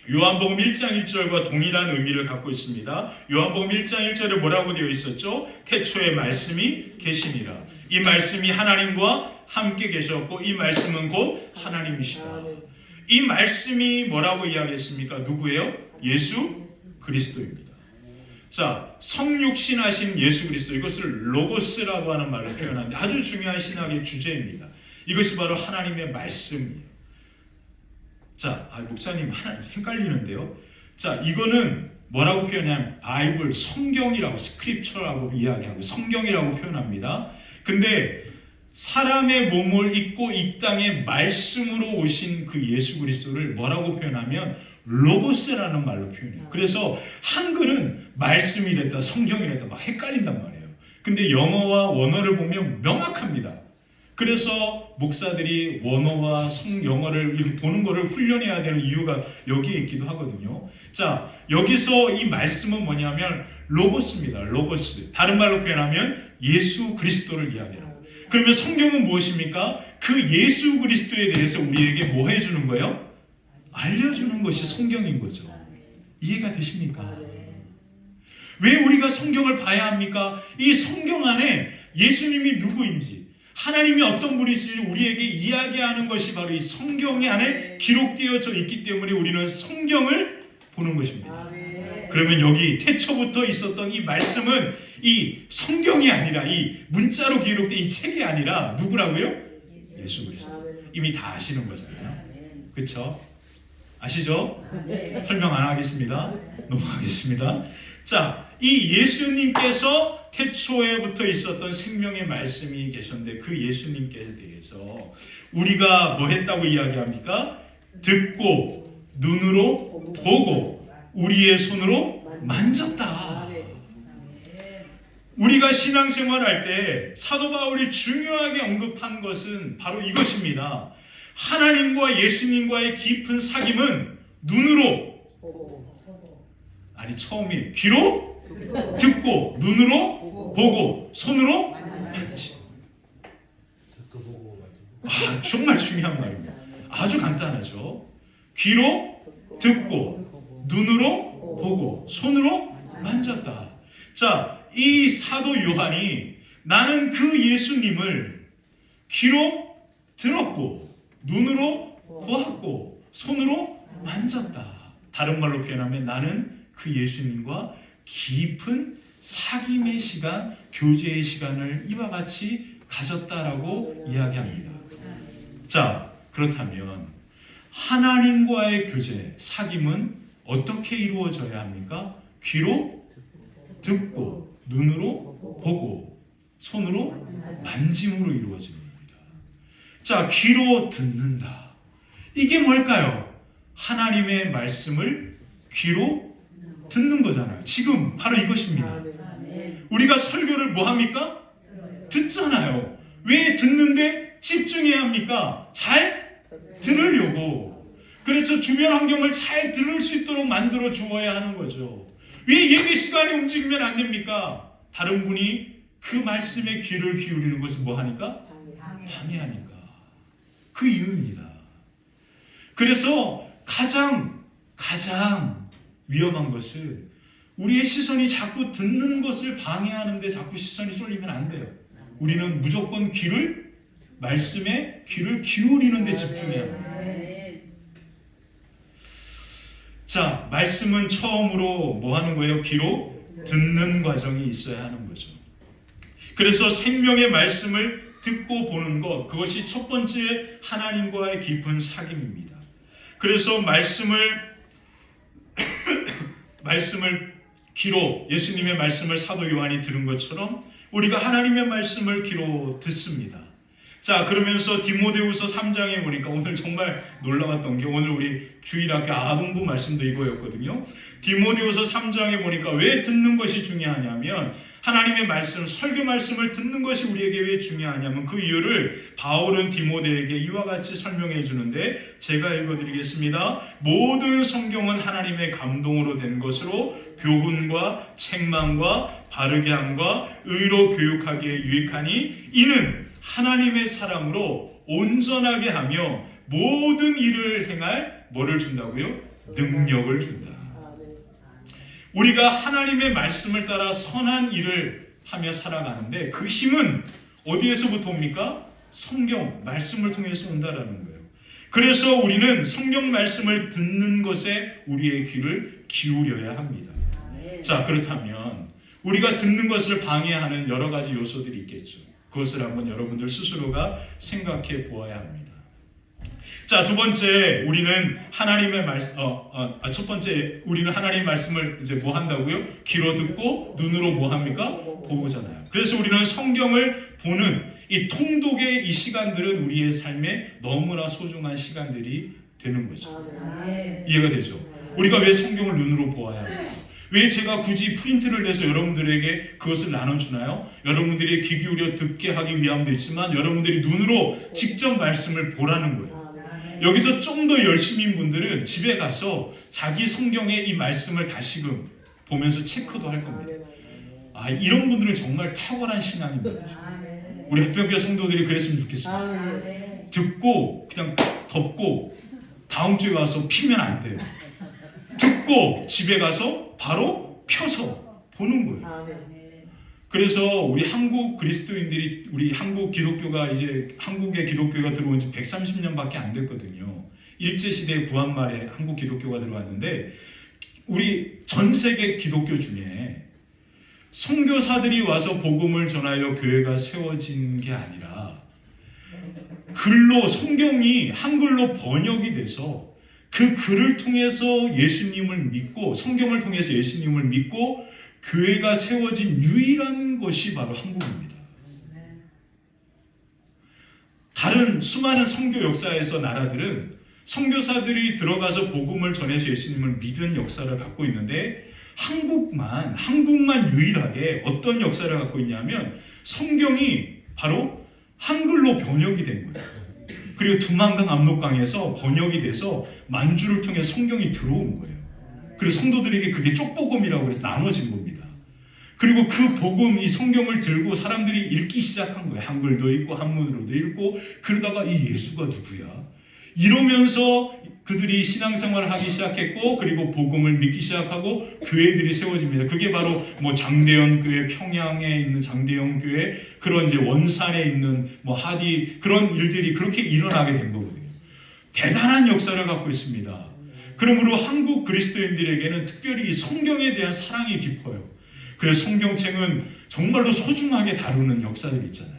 요한복음 1장 1절과 동일한 의미를 갖고 있습니다. 요한복음 1장 1절에 뭐라고 되어 있었죠? 태초에 말씀이 계시니라. 이 말씀이 하나님과 함께 계셨고 이 말씀은 곧 하나님이시다. 이 말씀이 뭐라고 이야기했습니까? 누구예요? 예수 그리스도입니다. 자, 성육신하신 예수 그리스도, 이것을 로고스라고 하는 말로 표현하는데 아주 중요한 신학의 주제입니다. 이것이 바로 하나님의 말씀이에요. 자, 목사님 하나 헷갈리는데요. 자, 이거는 뭐라고 표현하냐면 바이블, 성경이라고, 스크립처라고 이야기하고 성경이라고 표현합니다. 근데 사람의 몸을 입고 이 땅에 말씀으로 오신 그 예수 그리스도를 뭐라고 표현하면 로고스라는 말로 표현해요. 그래서 한글은 말씀이랬다, 성경이랬다 막 헷갈린단 말이에요. 근데 영어와 원어를 보면 명확합니다. 그래서 목사들이 원어와 영어를 이렇게 보는 거를 훈련해야 되는 이유가 여기에 있기도 하거든요. 자, 여기서 이 말씀은 뭐냐면 로고스입니다. 로고스. 다른 말로 표현하면 예수 그리스도를 이야기합니다. 그러면 성경은 무엇입니까? 그 예수 그리스도에 대해서 우리에게 뭐 해주는 거예요? 알려주는 것이 성경인 거죠. 이해가 되십니까? 왜 우리가 성경을 봐야 합니까? 이 성경 안에 예수님이 누구인지, 하나님이 어떤 분이신지 우리에게 이야기하는 것이 바로 이 성경 안에 기록되어져 있기 때문에 우리는 성경을 보는 것입니다. 그러면 여기 태초부터 있었던 이 말씀은 이 성경이 아니라, 이 문자로 기록된 이 책이 아니라 누구라고요? 예수 그리스도. 이미 다 아시는 거잖아요. 그렇죠? 아시죠? 설명 안 하겠습니다. 넘어가겠습니다. 자, 이 예수님께서 태초에부터 있었던 생명의 말씀이 계셨는데 그 예수님께 대해서 우리가 뭐 했다고 이야기합니까? 듣고 눈으로 보고 우리의 손으로 만졌다. 우리가 신앙생활할 때 사도 바울이 중요하게 언급한 것은 바로 이것입니다. 하나님과 예수님과의 깊은 사귐은 눈으로, 아니 처음이 귀로 듣고 눈으로 보고 손으로 만지. 정말 중요한 말입니다. 아주 간단하죠. 귀로 듣고 눈으로 보고 손으로 만졌다. 자, 이 사도 요한이 나는 그 예수님을 귀로 들었고 눈으로 보았고 손으로 만졌다. 다른 말로 표현하면 나는 그 예수님과 깊은 사귐의 시간, 교제의 시간을 이와 같이 가졌다라고 이야기합니다. 자, 그렇다면 하나님과의 교제, 사귐은 어떻게 이루어져야 합니까? 귀로 듣고, 눈으로 보고, 손으로 만짐으로 이루어지는 겁니다. 자, 귀로 듣는다. 이게 뭘까요? 하나님의 말씀을 귀로 듣는 거잖아요. 지금 바로 이것입니다. 우리가 설교를 뭐 합니까? 듣잖아요. 왜 듣는데 집중해야 합니까? 잘 들으려고. 그래서 주변 환경을 잘 들을 수 있도록 만들어 주어야 하는 거죠. 왜 예배 시간에 움직이면 안 됩니까? 다른 분이 그 말씀에 귀를 기울이는 것을 뭐 하니까? 방해하니까. 그 이유입니다. 그래서 가장 위험한 것은 우리의 시선이 자꾸 듣는 것을 방해하는데 자꾸 시선이 쏠리면 안 돼요. 우리는 무조건 말씀에 귀를 기울이는 데 집중해야 합니다. 자, 말씀은 처음으로 뭐 하는 거예요? 귀로 듣는 과정이 있어야 하는 거죠. 그래서 생명의 말씀을 듣고 보는 것, 그것이 첫 번째 하나님과의 깊은 사귐입니다. 그래서 말씀을 귀로, 예수님의 말씀을 사도 요한이 들은 것처럼 우리가 하나님의 말씀을 귀로 듣습니다. 자, 그러면서 디모데후서 3장에 보니까 오늘 정말 놀라웠던 게, 오늘 우리 주일학교 아동부 말씀도 이거였거든요. 디모데후서 3장에 보니까 왜 듣는 것이 중요하냐면, 하나님의 말씀, 설교 말씀을 듣는 것이 우리에게 왜 중요하냐면 그 이유를 바울은 디모데에게 이와 같이 설명해 주는데, 제가 읽어드리겠습니다. 모든 성경은 하나님의 감동으로 된 것으로 교훈과 책망과 바르게 함과 의로 교육하기에 유익하니 이는 하나님의 사람으로 온전하게 하며 모든 일을 행할 뭐를 준다고요? 능력을 준다. 우리가 하나님의 말씀을 따라 선한 일을 하며 살아가는데 그 힘은 어디에서부터 옵니까? 성경, 말씀을 통해서 온다라는 거예요. 그래서 우리는 성경 말씀을 듣는 것에 우리의 귀를 기울여야 합니다. 자, 그렇다면 우리가 듣는 것을 방해하는 여러 가지 요소들이 있겠죠. 그것을 한번 여러분들 스스로가 생각해 보아야 합니다. 자, 두 번째, 우리는 하나님의 첫 번째, 우리는 하나님의 말씀을 이제 뭐 한다고요? 귀로 듣고 눈으로 뭐 합니까? 보잖아요. 그래서 우리는 성경을 보는 이 통독의 이 시간들은 우리의 삶에 너무나 소중한 시간들이 되는 거죠. 이해가 되죠? 우리가 왜 성경을 눈으로 보아야 합니까? 왜 제가 굳이 프린트를 내서 여러분들에게 그것을 나눠주나요? 여러분들이 귀 기울여 듣게 하기 위함도 있지만 여러분들이 눈으로 직접 말씀을 보라는 거예요. 여기서 좀 더 열심인 분들은 집에 가서 자기 성경의 이 말씀을 다시금 보면서 체크도 할 겁니다. 아, 이런 분들은 정말 탁월한 신앙입니다. 우리 햇볕교 성도들이 그랬으면 좋겠습니다. 듣고 그냥 덮고 다음 주에 와서 피면 안 돼요. 듣고 집에 가서 바로 펴서 보는 거예요. 그래서 우리 한국 그리스도인들이, 우리 한국 기독교가 이제 한국의 기독교가 들어온 지 130년밖에 안 됐거든요. 일제시대 구한 말에 한국 기독교가 들어왔는데, 우리 전 세계 기독교 중에 선교사들이 와서 복음을 전하여 교회가 세워진 게 아니라 글로, 성경이 한글로 번역이 돼서 그 글을 통해서 예수님을 믿고, 성경을 통해서 예수님을 믿고 교회가 세워진 유일한 것이 바로 한국입니다. 다른 수많은 선교 역사에서 나라들은 선교사들이 들어가서 복음을 전해서 예수님을 믿은 역사를 갖고 있는데, 한국만 유일하게 어떤 역사를 갖고 있냐면 성경이 바로 한글로 번역이 된 거예요. 그리고 두만강 압록강에서 번역이 돼서 만주를 통해 성경이 들어온 거예요. 그리고 성도들에게 그게 쪽복음이라고 해서 나눠진 겁니다. 그리고 그 복음, 이 성경을 들고 사람들이 읽기 시작한 거예요. 한글도 읽고 한문으로도 읽고. 그러다가 이 예수가 누구야? 이러면서 그들이 신앙생활을 하기 시작했고, 그리고 복음을 믿기 시작하고 교회들이 세워집니다. 그게 바로 뭐 장대현 교회, 평양에 있는 장대현 교회, 그런 이제 원산에 있는 뭐 하디, 그런 일들이 그렇게 일어나게 된 거거든요. 대단한 역사를 갖고 있습니다. 그러므로 한국 그리스도인들에게는 특별히 이 성경에 대한 사랑이 깊어요. 그래서 성경책은 정말로 소중하게 다루는 역사들이 있잖아요.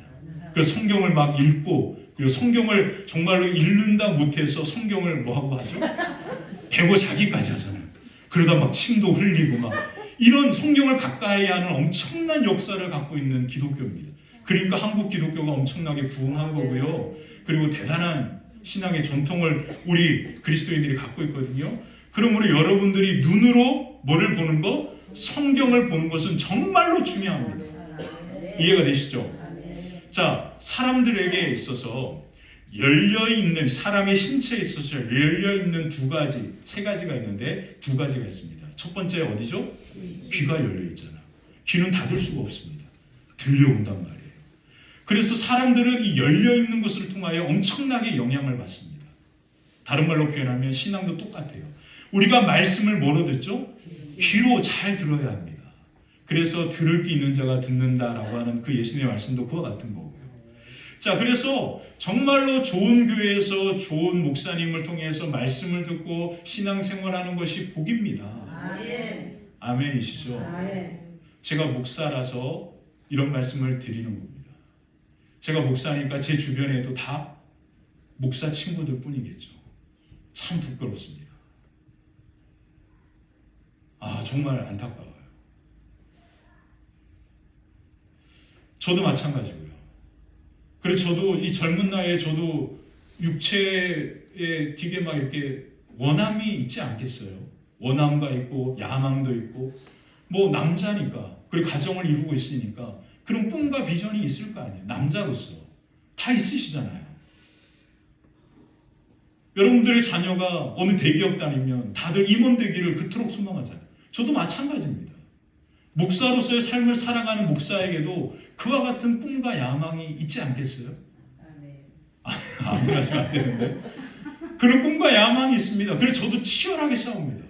그래서 성경을 막 읽고, 그리고 성경을 정말로 읽는다 못해서 성경을 뭐하고 하죠? 베고 자기까지 하잖아요. 그러다 막 침도 흘리고 막 이런 성경을 가까이 하는 엄청난 역사를 갖고 있는 기독교입니다. 그러니까 한국 기독교가 엄청나게 부흥한 거고요. 그리고 대단한 신앙의 전통을 우리 그리스도인들이 갖고 있거든요. 그러므로 여러분들이 눈으로 뭐를 보는 거? 성경을 보는 것은 정말로 중요합니다. 이해가 되시죠? 자, 사람들에게 있어서 열려있는, 사람의 신체에 있어서 열려있는 세 가지가 있는데 두 가지가 있습니다. 첫 번째 어디죠? 귀가 열려있잖아. 귀는 닫을 수가 없습니다. 들려온단 말이에요. 그래서 사람들은 이 열려있는 것을 통하여 엄청나게 영향을 받습니다. 다른 말로 표현하면 신앙도 똑같아요. 우리가 말씀을 뭐로 듣죠? 귀로 잘 들어야 합니다. 그래서 들을 귀 있는 자가 듣는다라고 하는 그 예수님의 말씀도 그와 같은 거고요. 자, 그래서 정말로 좋은 교회에서 좋은 목사님을 통해서 말씀을 듣고 신앙생활하는 것이 복입니다. 아멘이시죠? 제가 목사라서 이런 말씀을 드리는 겁니다. 제가 목사니까 제 주변에도 다 목사 친구들 뿐이겠죠. 참 부끄럽습니다. 정말 안타까워요. 저도 마찬가지고요. 그래서 저도 이 젊은 나이에 저도 육체에 되게 막 이렇게 원함이 있지 않겠어요? 원함과 있고 야망도 있고 뭐 남자니까, 그리고 가정을 이루고 있으니까 그런 꿈과 비전이 있을 거 아니에요. 남자로서 다 있으시잖아요. 여러분들의 자녀가 어느 대기업 다니면 다들 임원 되기를 그토록 소망하잖아요. 저도 마찬가지입니다. 목사로서의 삶을 살아가는 목사에게도 그와 같은 꿈과 야망이 있지 않겠어요? 아멘 하시면 안 되는데. 그런 꿈과 야망이 있습니다. 그래서 저도 치열하게 싸웁니다.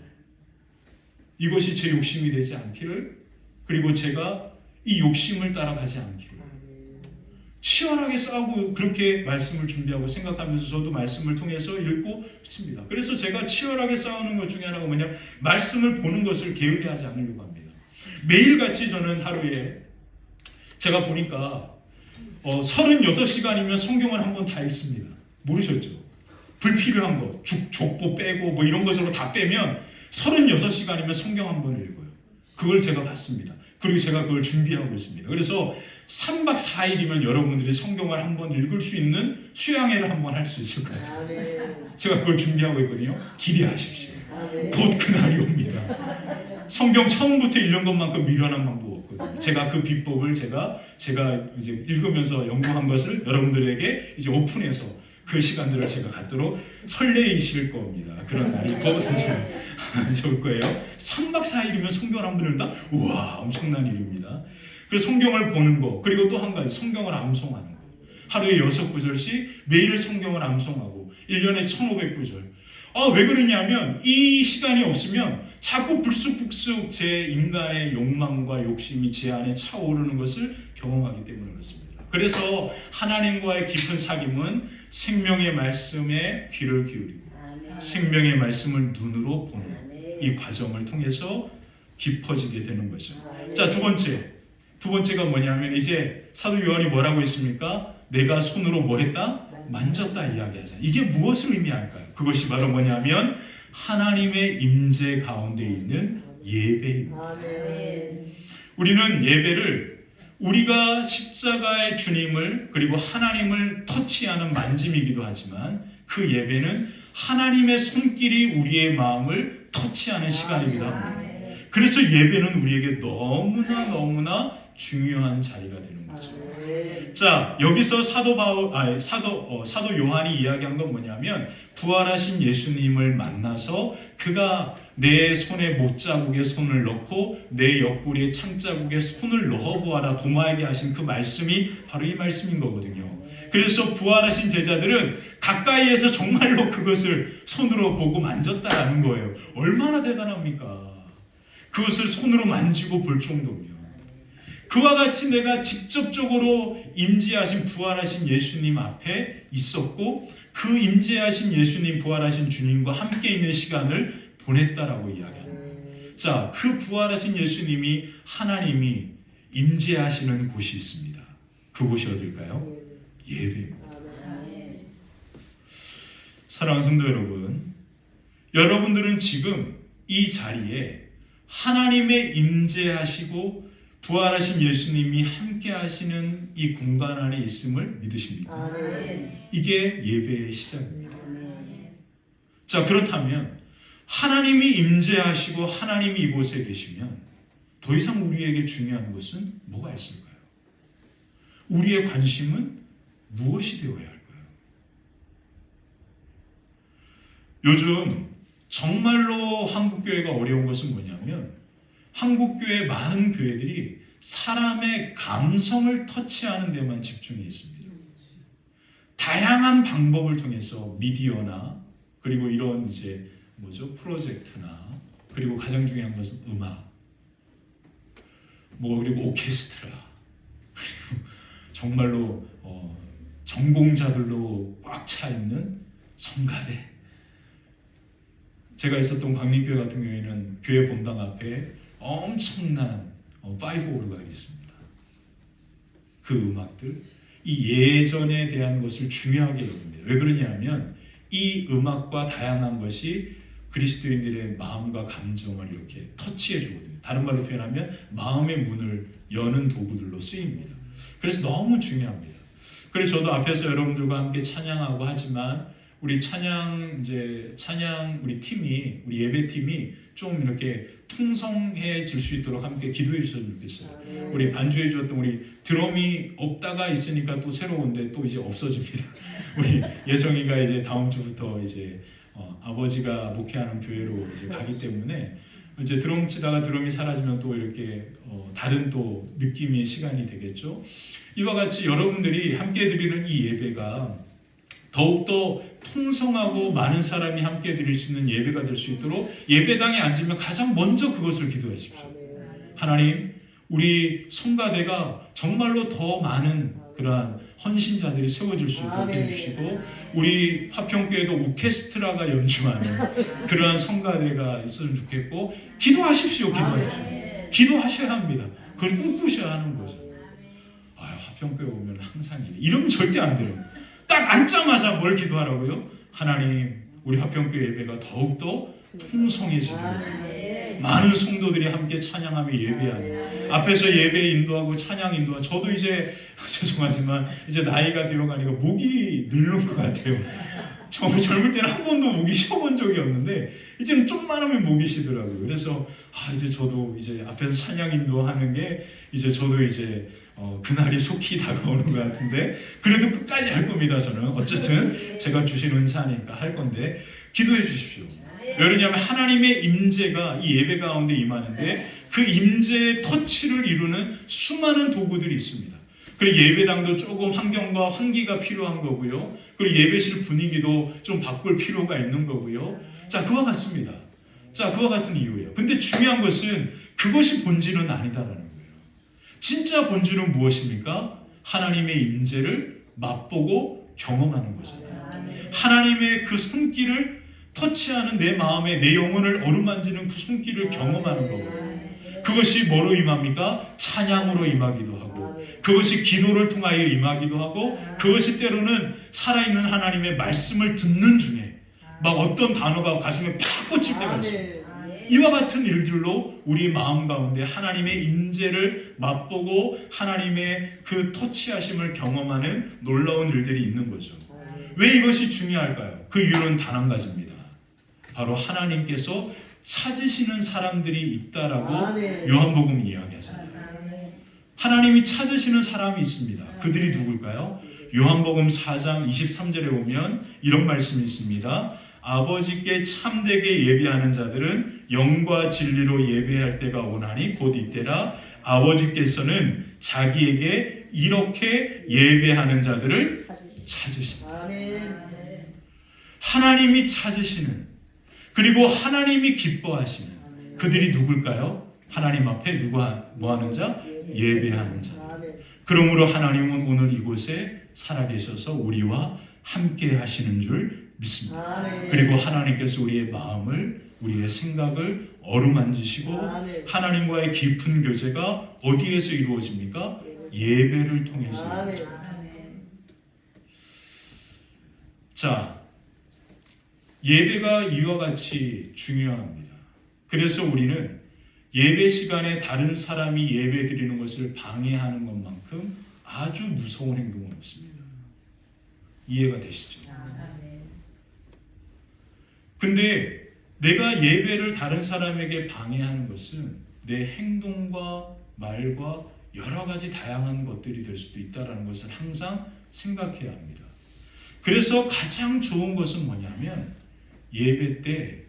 이것이 제 욕심이 되지 않기를, 그리고 제가 이 욕심을 따라가지 않기를 치열하게 싸우고 그렇게 말씀을 준비하고 생각하면서 저도 말씀을 통해서 읽고 있습니다. 그래서 제가 치열하게 싸우는 것 중에 하나가 뭐냐면 말씀을 보는 것을 게을리하지 않으려고 합니다. 매일같이 저는 하루에 제가 보니까 36시간이면 성경을 한 번 다 읽습니다. 모르셨죠? 불필요한 거, 족보 빼고 뭐 이런 것으로 다 빼면 36시간이면 성경 한 번을 읽어요. 그걸 제가 봤습니다. 그리고 제가 그걸 준비하고 있습니다. 그래서 3박 4일이면 여러분들이 성경을 한번 읽을 수 있는 수양회를 한번 할 수 있을 것 같아요. 제가 그걸 준비하고 있거든요. 기대하십시오. 곧 그날이 옵니다. 성경 처음부터 읽는 것만큼 미련한 방법 없거든요. 제가 그 비법을 제가 이제 읽으면서 연구한 것을 여러분들에게 이제 오픈해서 그 시간들을 제가 갖도록 설레이실 겁니다. 그런 날이 좋을 거예요. 3박 4일이면 성경을 한 번 읽다? 우와, 엄청난 일입니다. 그래서 성경을 보는 거, 그리고 또 한 가지 성경을 암송하는 거. 하루에 6구절씩 매일 성경을 암송하고 1년에 1500구절. 왜 그러냐면 이 시간이 없으면 자꾸 불쑥불쑥 제 인간의 욕망과 욕심이 제 안에 차오르는 것을 경험하기 때문에 그렇습니다. 그래서 하나님과의 깊은 사귐은 생명의 말씀에 귀를 기울이고 생명의 말씀을 눈으로 보는 이 과정을 통해서 깊어지게 되는 거죠. 자, 두 번째가 뭐냐면 이제 사도 요한이 뭐라고 했습니까? 내가 손으로 뭐 했다? 만졌다 이야기하잖아요. 이게 무엇을 의미할까요? 그것이 바로 뭐냐면 하나님의 임재 가운데 있는 예배입니다. 우리는 예배를 우리가 십자가의 주님을 그리고 하나님을 터치하는 만짐이기도 하지만 그 예배는 하나님의 손길이 우리의 마음을 터치하는 시간이기도 합니다. 그래서 예배는 우리에게 너무나 중요한 자리가 되는 거죠. 자, 여기서 사도 요한이 이야기한 건 뭐냐면 부활하신 예수님을 만나서 그가 내 손에 못자국에 손을 넣고 내 옆구리에 창자국에 손을 넣어보아라 도마에게 하신 그 말씀이 바로 이 말씀인 거거든요. 그래서 부활하신 제자들은 가까이에서 정말로 그것을 손으로 보고 만졌다라는 거예요. 얼마나 대단합니까? 그것을 손으로 만지고 볼 정도면 그와 같이 내가 직접적으로 임재하신 부활하신 예수님 앞에 있었고 그 임재하신 예수님, 부활하신 주님과 함께 있는 시간을 보냈다라고 이야기합니다. 자, 그 부활하신 예수님이 하나님이 임재하시는 곳이 있습니다. 그곳이 어딜까요? 예배입니다. 사랑하는 성도 여러분, 여러분들은 지금 이 자리에 하나님의 임재하시고 부활하신 예수님이 함께 하시는 이 공간 안에 있음을 믿으십니까? 이게 예배의 시작입니다. 자, 그렇다면 하나님이 임재하시고 하나님이 이곳에 계시면 더 이상 우리에게 중요한 것은 뭐가 있을까요? 우리의 관심은 무엇이 되어야 할까요? 요즘 정말로 한국교회가 어려운 것은 뭐냐면 한국교회 많은 교회들이 사람의 감성을 터치하는 데만 집중해 있습니다. 다양한 방법을 통해서 미디어나 그리고 이런 이제 프로젝트나 그리고 가장 중요한 것은 음악, 그리고 오케스트라, 그리고 정말로 전공자들로 꽉 차 있는 성가대. 제가 있었던 광림교회 같은 경우에는 교회 본당 앞에 엄청난 5오르간이 있습니다. 그 음악들, 이 예전에 대한 것을 중요하게 여깁니다. 왜 그러냐면 이 음악과 다양한 것이 그리스도인들의 마음과 감정을 이렇게 터치해 주거든요. 다른 말로 표현하면 마음의 문을 여는 도구들로 쓰입니다. 그래서 너무 중요합니다. 그래서 저도 앞에서 여러분들과 함께 찬양하고 하지만 우리 찬양 우리 팀이, 우리 예배팀이 좀 이렇게 풍성해질 수 있도록 함께 기도해 주셨으면 좋겠어요. 우리 반주해 주었던 우리 드럼이 없다가 있으니까 또 새로운데 또 이제 없어집니다. 우리 예성이가 이제 다음 주부터 이제 아버지가 목회하는 교회로 이제 가기 때문에 이제 드럼 치다가 드럼이 사라지면 또 이렇게 다른 또 느낌의 시간이 되겠죠. 이와 같이 여러분들이 함께 드리는 이 예배가 더욱더 풍성하고 많은 사람이 함께 드릴 수 있는 예배가 될 수 있도록 예배당에 앉으면 가장 먼저 그것을 기도해 주십시오. 하나님, 우리 성가대가 정말로 더 많은 그러한 헌신자들이 세워질 수 있도록 해주시고 우리 화평교회도 오케스트라가 연주하는 그러한 성가대가 있으면 좋겠고 기도하십시오. 기도하셔야 합니다. 그걸 꿈꾸셔야 하는 거죠. 화평교회 오면 항상 이러면 절대 안 돼요. 딱 앉자마자 뭘 기도하라고요? 하나님, 우리 화평교회 예배가 더욱더 풍성해지도록 많은 성도들이 함께 찬양하며 예배하는 앞에서 예배 인도하고 찬양 인도하고 저도 이제 죄송하지만 이제 나이가 되어가니까 목이 늘는 것 같아요. 젊을 때는 한 번도 목이 쉬어본 적이 없는데 이제는 좀만 하면 목이 쉬더라고요. 그래서 이제 저도 이제 앞에서 찬양 인도하는 게 이제 저도 이제 그날이 속히 다가오는 것 같은데 그래도 끝까지 할 겁니다. 저는 어쨌든 제가 주신 은사니까 할 건데 기도해 주십시오. 왜냐하면 하나님의 임재가 이 예배 가운데 임하는데 그 임재의 터치를 이루는 수많은 도구들이 있습니다. 그리고 예배당도 조금 환경과 환기가 필요한 거고요. 그리고 예배실 분위기도 좀 바꿀 필요가 있는 거고요. 자, 그와 같습니다. 자, 그와 같은 이유예요. 근데 중요한 것은 그것이 본질은 아니다라는 거예요. 진짜 본질은 무엇입니까? 하나님의 임재를 맛보고 경험하는 거잖아요. 하나님의 그 손길을 터치하는 내 마음에 내 영혼을 어루만지는 그 손길을 경험하는 거거든요. 그것이 뭐로 임합니까? 찬양으로 임하기도 하고 그것이 기도를 통하여 임하기도 하고 그것이 때로는 살아있는 하나님의 말씀을 듣는 중에 막 어떤 단어가 가슴에 팍 꽂힐 때가 있습니다. 이와 같은 일들로 우리 마음 가운데 하나님의 임재를 맛보고 하나님의 그 터치하심을 경험하는 놀라운 일들이 있는 거죠. 왜 이것이 중요할까요? 그 이유는 단 한 가지입니다. 바로 하나님께서 찾으시는 사람들이 있다라고 요한복음이 이야기하잖아요. 하나님이 찾으시는 사람이 있습니다. 그들이 누굴까요? 요한복음 4장 23절에 보면 이런 말씀이 있습니다. 아버지께 참되게 예배하는 자들은 영과 진리로 예배할 때가 오나니 곧 이때라. 아버지께서는 자기에게 이렇게 예배하는 자들을 찾으신다. 하나님이 찾으시는 그리고 하나님이 기뻐하시는 그들이 누굴까요? 하나님 앞에 뭐 하는 자? 예배하는 자. 그러므로 하나님은 오늘 이곳에 살아계셔서 우리와 함께 하시는 줄 믿습니다. 아멘. 그리고 하나님께서 우리의 마음을, 우리의 생각을 어루만지시고 아멘. 하나님과의 깊은 교제가 어디에서 이루어집니까? 예배를 통해서 아멘. 이루어집니다. 자, 예배가 이와 같이 중요합니다. 그래서 우리는 예배 시간에 다른 사람이 예배 드리는 것을 방해하는 것만큼 아주 무서운 행동은 없습니다. 이해가 되시죠? 근데 내가 예배를 다른 사람에게 방해하는 것은 내 행동과 말과 여러 가지 다양한 것들이 될 수도 있다는 것을 항상 생각해야 합니다. 그래서 가장 좋은 것은 뭐냐면 예배 때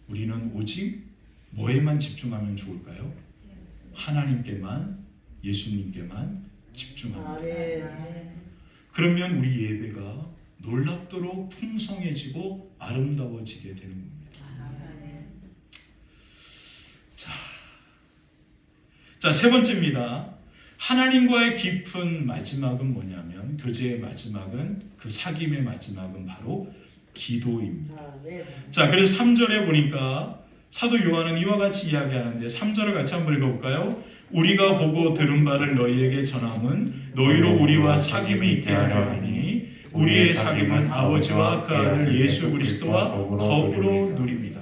우리는 오직 뭐에만 집중하면 좋을까요? 하나님께만, 예수님께만 집중합니다. 아멘. 그러면 우리 예배가 놀랍도록 풍성해지고 아름다워지게 되는 겁니다. 자, 세 번째입니다. 하나님과의 깊은 마지막은 뭐냐면, 교제의 마지막은, 그 사귐의 마지막은 바로 기도입니다. 아멘. 자, 그래서 3절에 보니까 사도 요한은 이와 같이 이야기하는데 3절을 같이 한번 읽어볼까요? 우리가 보고 들은 바를 너희에게 전함은 너희로 우리와 사귐이 있게 하려 하니 우리의 사귐은 아버지와 그 아들 예수 그리스도와 더불어 누립니다.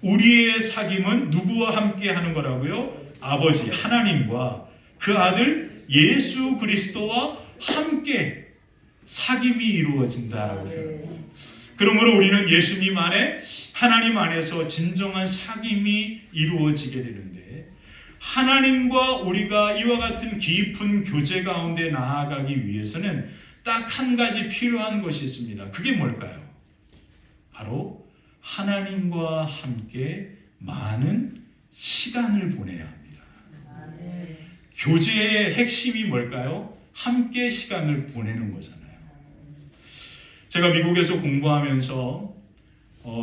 우리의 사귐은 누구와 함께 하는 거라고요? 아버지 하나님과 그 아들 예수 그리스도와 함께 사귐이 이루어진다라고 표현합니다. 그러므로 우리는 예수님 안에, 하나님 안에서 진정한 사귐이 이루어지게 되는데, 하나님과 우리가 이와 같은 깊은 교제 가운데 나아가기 위해서는 딱 한 가지 필요한 것이 있습니다. 그게 뭘까요? 바로 하나님과 함께 많은 시간을 보내야 합니다. 교제의 핵심이 뭘까요? 함께 시간을 보내는 거잖아요. 제가 미국에서 공부하면서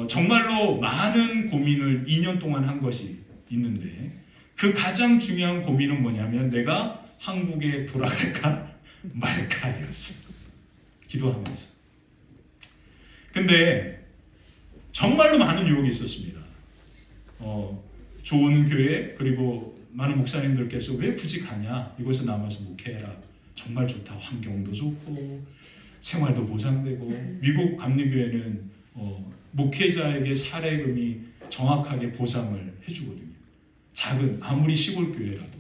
정말로 많은 고민을 2년 동안 한 것이 있는데, 그 가장 중요한 고민은 뭐냐면 내가 한국에 돌아갈까 말까였어요. 기도하면서. 근데 정말로 많은 유혹이 있었습니다. 좋은 교회, 그리고 많은 목사님들께서 왜 굳이 가냐, 이곳에 남아서 목회해라, 정말 좋다, 환경도 좋고 생활도 보장되고, 미국 감리교회는 목회자에게 사례금이 정확하게 보장을 해주거든요. 작은, 아무리 시골 교회라도.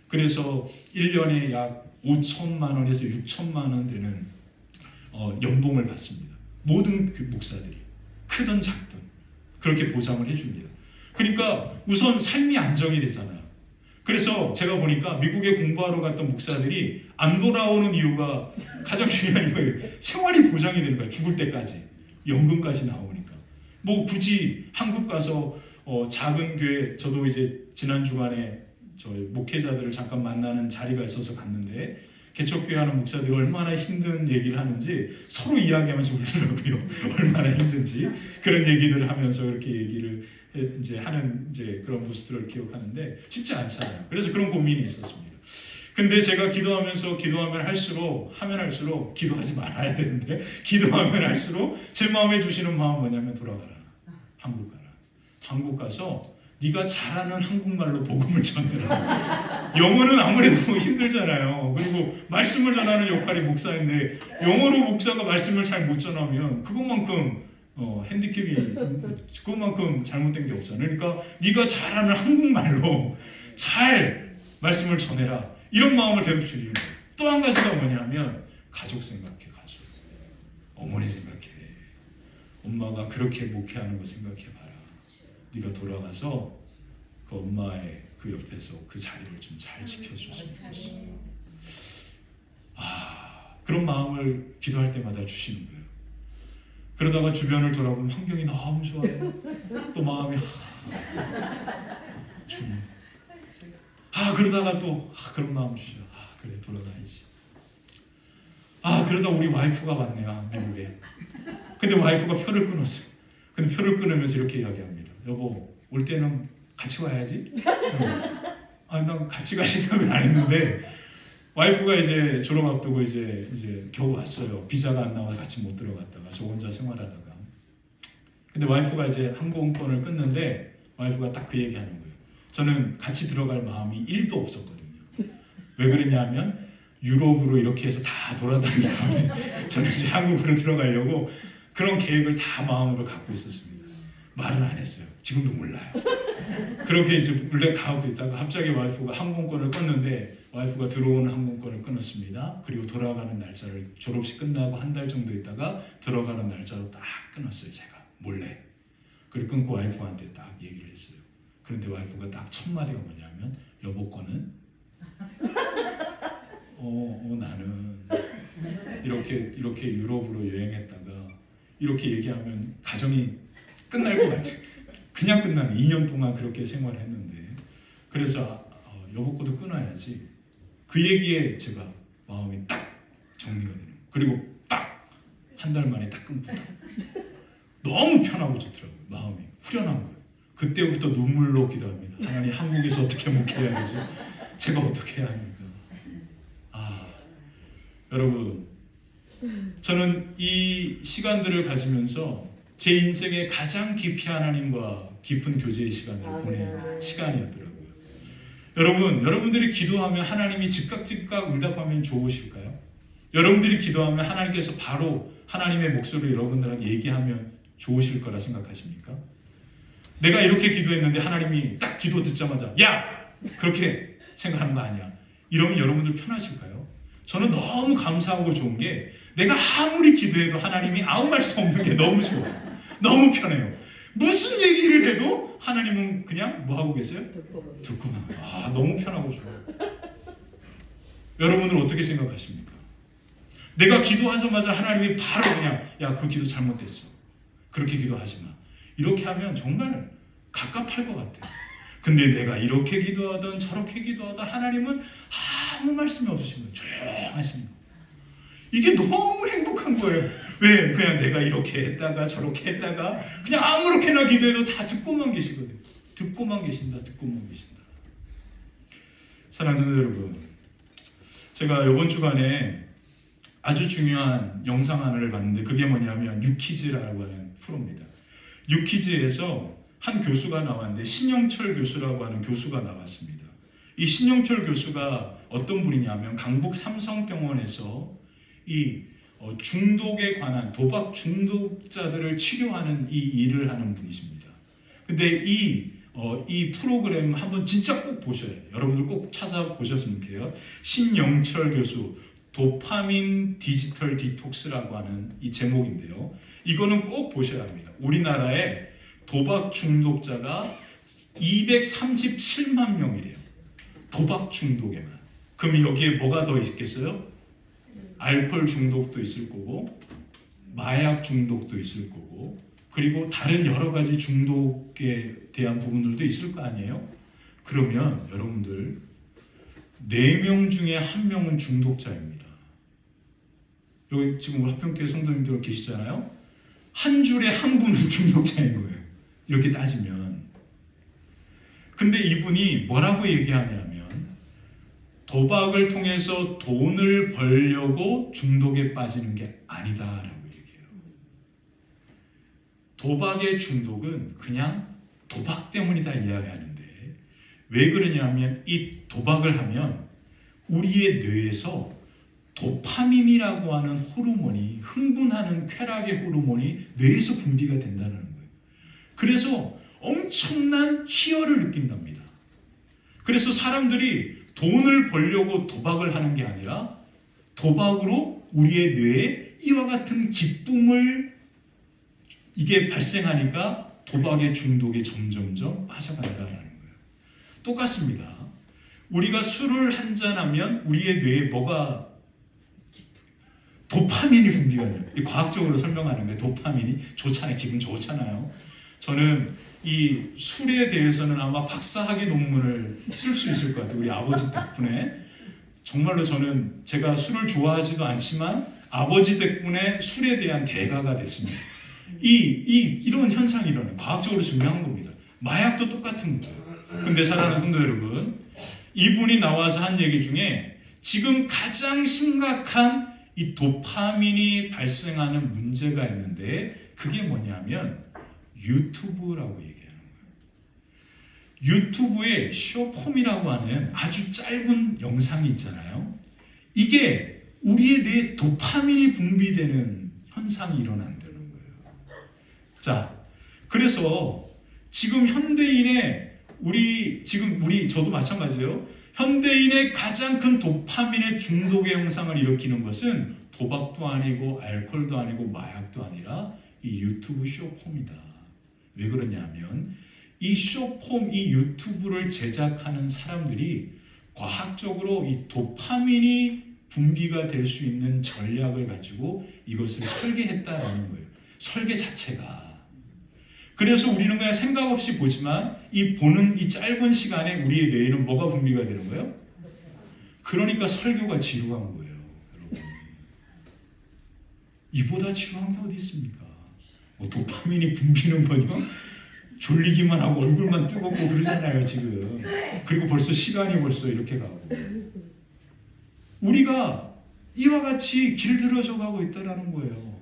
그래서 1년에 약 5천만 원에서 6천만 원 되는 연봉을 받습니다. 모든 목사들이 크든 작든 그렇게 보장을 해줍니다. 그러니까 우선 삶이 안정이 되잖아요. 그래서 제가 보니까 미국에 공부하러 갔던 목사들이 안 돌아오는 이유가 가장 중요한 거예요. 생활이 보장이 되는 거예요. 죽을 때까지. 연금까지 나오니까. 뭐 굳이 한국 가서 작은 교회, 저도 이제 지난 주간에 저희 목회자들을 잠깐 만나는 자리가 있어서 갔는데, 개척교회 하는 목사들이 얼마나 힘든 얘기를 하는지 서로 이야기하면서 울더라고요. 얼마나 힘든지 그런 얘기들을 하면서 그렇게 얘기를 이제 하는 이제 그런 모습들을 기억하는데 쉽지 않잖아요. 그래서 그런 고민이 있었습니다. 근데 제가 기도하면 할수록 기도하지 말아야 되는데, 기도하면 할수록 제 마음에 주시는 마음은 뭐냐면 돌아가라. 한국 가라. 한국 가서 네가 잘하는 한국말로 복음을 전해라. 영어는 아무래도 힘들잖아요. 그리고 말씀을 전하는 역할이 목사인데 영어로 목사가 말씀을 잘 못 전하면 그것만큼 핸디캡이, 그것만큼 잘못된 게 없잖아요. 그러니까 네가 잘하는 한국말로 잘 말씀을 전해라. 이런 마음을 계속 주리는 거예요. 또 한 가지가 뭐냐면 가족 생각해. 가족. 어머니 생각해. 엄마가 그렇게 목회하는 거 생각해봐라. 네가 돌아가서 그 엄마의 그 옆에서 그 자리를 좀 잘 지켜줬으면 좋겠어. 그런 마음을 기도할 때마다 주시는 거예요. 그러다가 주변을 돌아보면 환경이 너무 좋아요. 또 마음이 주님. 그러다가 또 그런 마음 주셔. 그래, 돌아가야지. 그러다 우리 와이프가 왔네요, 미국에. 근데 와이프가 표를 끊었어요. 근데 표를 끊으면서 이렇게 이야기합니다. 여보, 올 때는 같이 와야지. 난 같이 갈 생각은 안 했는데 와이프가 이제 졸업 앞두고 이제 겨우 왔어요. 비자가 안 나와 같이 못 들어갔다가 저 혼자 생활하다가. 근데 와이프가 이제 항공권을 끊는데 와이프가 딱 그 얘기하는 거예요. 저는 같이 들어갈 마음이 1도 없었거든요. 왜 그러냐면 유럽으로 이렇게 해서 다 돌아다닌 다음에 저는 이제 한국으로 들어가려고 그런 계획을 다 마음으로 갖고 있었습니다. 말은 안 했어요. 지금도 몰라요. 그렇게 이제 몰래 가고 있다가 갑자기 와이프가 항공권을 끊는데 와이프가 들어오는 항공권을 끊었습니다. 그리고 돌아가는 날짜를 졸업식 끝나고 한 달 정도 있다가 들어가는 날짜로 딱 끊었어요. 제가 몰래. 그리고 끊고 와이프한테 딱 얘기를 했어요. 그런데 와이프가 딱 첫 마디가 뭐냐면 여보 거는 나는 이렇게 유럽으로 여행했다가 이렇게 얘기하면 가정이 끝날 것 같아. 그냥 끝나는 2년 동안 그렇게 생활했는데 그래서 여보 거도 끊어야지. 그 얘기에 제가 마음이 딱 정리가 되는 거예요. 그리고 딱 한 달 만에 딱 끊고 너무 편하고 좋더라고요. 마음이 후련한 거예요. 그때부터 눈물로 기도합니다. 하나님 한국에서 어떻게 목회해야 되죠? 제가 어떻게 해야 합니까? 여러분 저는 이 시간들을 가지면서 제 인생의 가장 깊이 하나님과 깊은 교제의 시간을 보낸 시간이었더라고요. 여러분들이 기도하면 하나님이 즉각 응답하면 좋으실까요? 여러분들이 기도하면 하나님께서 바로 하나님의 목소리로 여러분들한테 얘기하면 좋으실 거라 생각하십니까? 내가 이렇게 기도했는데 하나님이 딱 기도 듣자마자 야! 그렇게 생각하는 거 아니야. 이러면 여러분들 편하실까요? 저는 너무 감사하고 좋은 게 내가 아무리 기도해도 하나님이 아무 말씀 없는 게 너무 좋아요. 너무 편해요. 무슨 얘기를 해도 하나님은 그냥 뭐 하고 계세요? 듣고만. 너무 편하고 좋아요. 여러분들 어떻게 생각하십니까? 내가 기도하자마자 하나님이 바로 그냥 야, 그 기도 잘못됐어. 그렇게 기도하지 마. 이렇게 하면 정말 갑갑할 것 같아요. 근데 내가 이렇게 기도하든 저렇게 기도하든 하나님은 아무 말씀이 없으신 거예요. 조용하신 거예요. 이게 너무 행복한 거예요. 왜? 그냥 내가 이렇게 했다가 저렇게 했다가 그냥 아무렇게나 기도해도 다 듣고만 계시거든요. 듣고만 계신다. 사랑하는 성도 여러분, 제가 이번 주간에 아주 중요한 영상 하나를 봤는데 그게 뭐냐면 유퀴즈라고 하는 프로입니다. 유퀴즈에서 한 교수가 나왔는데 신영철 교수라고 하는 교수가 나왔습니다. 이 신영철 교수가 어떤 분이냐면 강북 삼성병원에서 이 중독에 관한 도박 중독자들을 치료하는 이 일을 하는 분이십니다. 근데 이 프로그램 한번 진짜 꼭 보셔야 해요. 여러분들 꼭 찾아보셨으면 좋겠어요. 신영철 교수 도파민 디지털 디톡스라고 하는 이 제목인데요. 이거는 꼭 보셔야 합니다. 우리나라에 도박 중독자가 237만 명이래요. 도박 중독에만. 그럼 여기에 뭐가 더 있겠어요? 알코올 중독도 있을 거고 마약 중독도 있을 거고 그리고 다른 여러 가지 중독에 대한 부분들도 있을 거 아니에요? 그러면 여러분들 4명 중에 1명은 중독자입니다. 여기 지금 화평교회 성도님들 계시잖아요. 한 줄에 한 분은 중독자인 거예요. 이렇게 따지면. 근데 이분이 뭐라고 얘기하냐면 도박을 통해서 돈을 벌려고 중독에 빠지는 게 아니다라고 얘기해요. 도박의 중독은 그냥 도박 때문이다 이야기하는데 왜 그러냐면 이 도박을 하면 우리의 뇌에서 도파민이라고 하는 호르몬이 흥분하는 쾌락의 호르몬이 뇌에서 분비가 된다는 거예요. 그래서 엄청난 희열을 느낀답니다. 그래서 사람들이 돈을 벌려고 도박을 하는 게 아니라 도박으로 우리의 뇌에 이와 같은 기쁨을 이게 발생하니까 도박의 중독에 점점점 빠져간다는 거예요. 똑같습니다. 우리가 술을 한잔하면 우리의 뇌에 뭐가 도파민이 분비가 돼요. 과학적으로 설명하는 거예요. 도파민이 좋잖아요. 기분 좋잖아요. 저는 이 술에 대해서는 아마 박사학위 논문을 쓸 수 있을 것 같아요. 우리 아버지 덕분에. 정말로 저는 제가 술을 좋아하지도 않지만 아버지 덕분에 술에 대한 대가가 됐습니다. 이런 현상이 일어나요. 과학적으로 증명한 겁니다. 마약도 똑같은 거예요. 근데 사랑하는 성도 여러분, 이분이 나와서 한 얘기 중에 지금 가장 심각한 이 도파민이 발생하는 문제가 있는데 그게 뭐냐면 유튜브라고 얘기하는 거예요. 유튜브에 숏폼이라고 하는 아주 짧은 영상이 있잖아요. 이게 우리에 대해 도파민이 분비되는 현상이 일어난다는 거예요. 자, 그래서 지금 현대인의 저도 마찬가지예요. 현대인의 가장 큰 도파민의 중독의 현상을 일으키는 것은 도박도 아니고 알코올도 아니고 마약도 아니라 이 유튜브 숏폼이다. 왜 그러냐면 이 숏폼, 이 유튜브를 제작하는 사람들이 과학적으로 이 도파민이 분비가 될 수 있는 전략을 가지고 이것을 설계했다라는 거예요. 설계 자체가. 그래서 우리는 그냥 생각 없이 보지만 이 보는 이 짧은 시간에 우리의 뇌에는 뭐가 분비가 되는 거예요? 그러니까 설교가 지루한 거예요, 여러분. 이보다 지루한 게 어디 있습니까? 뭐 도파민이 분비는 거요? 졸리기만 하고 얼굴만 뜨겁고 그러잖아요, 지금. 그리고 벌써 시간이 벌써 이렇게 가고. 우리가 이와 같이 길들여져 가고 있다라는 거예요.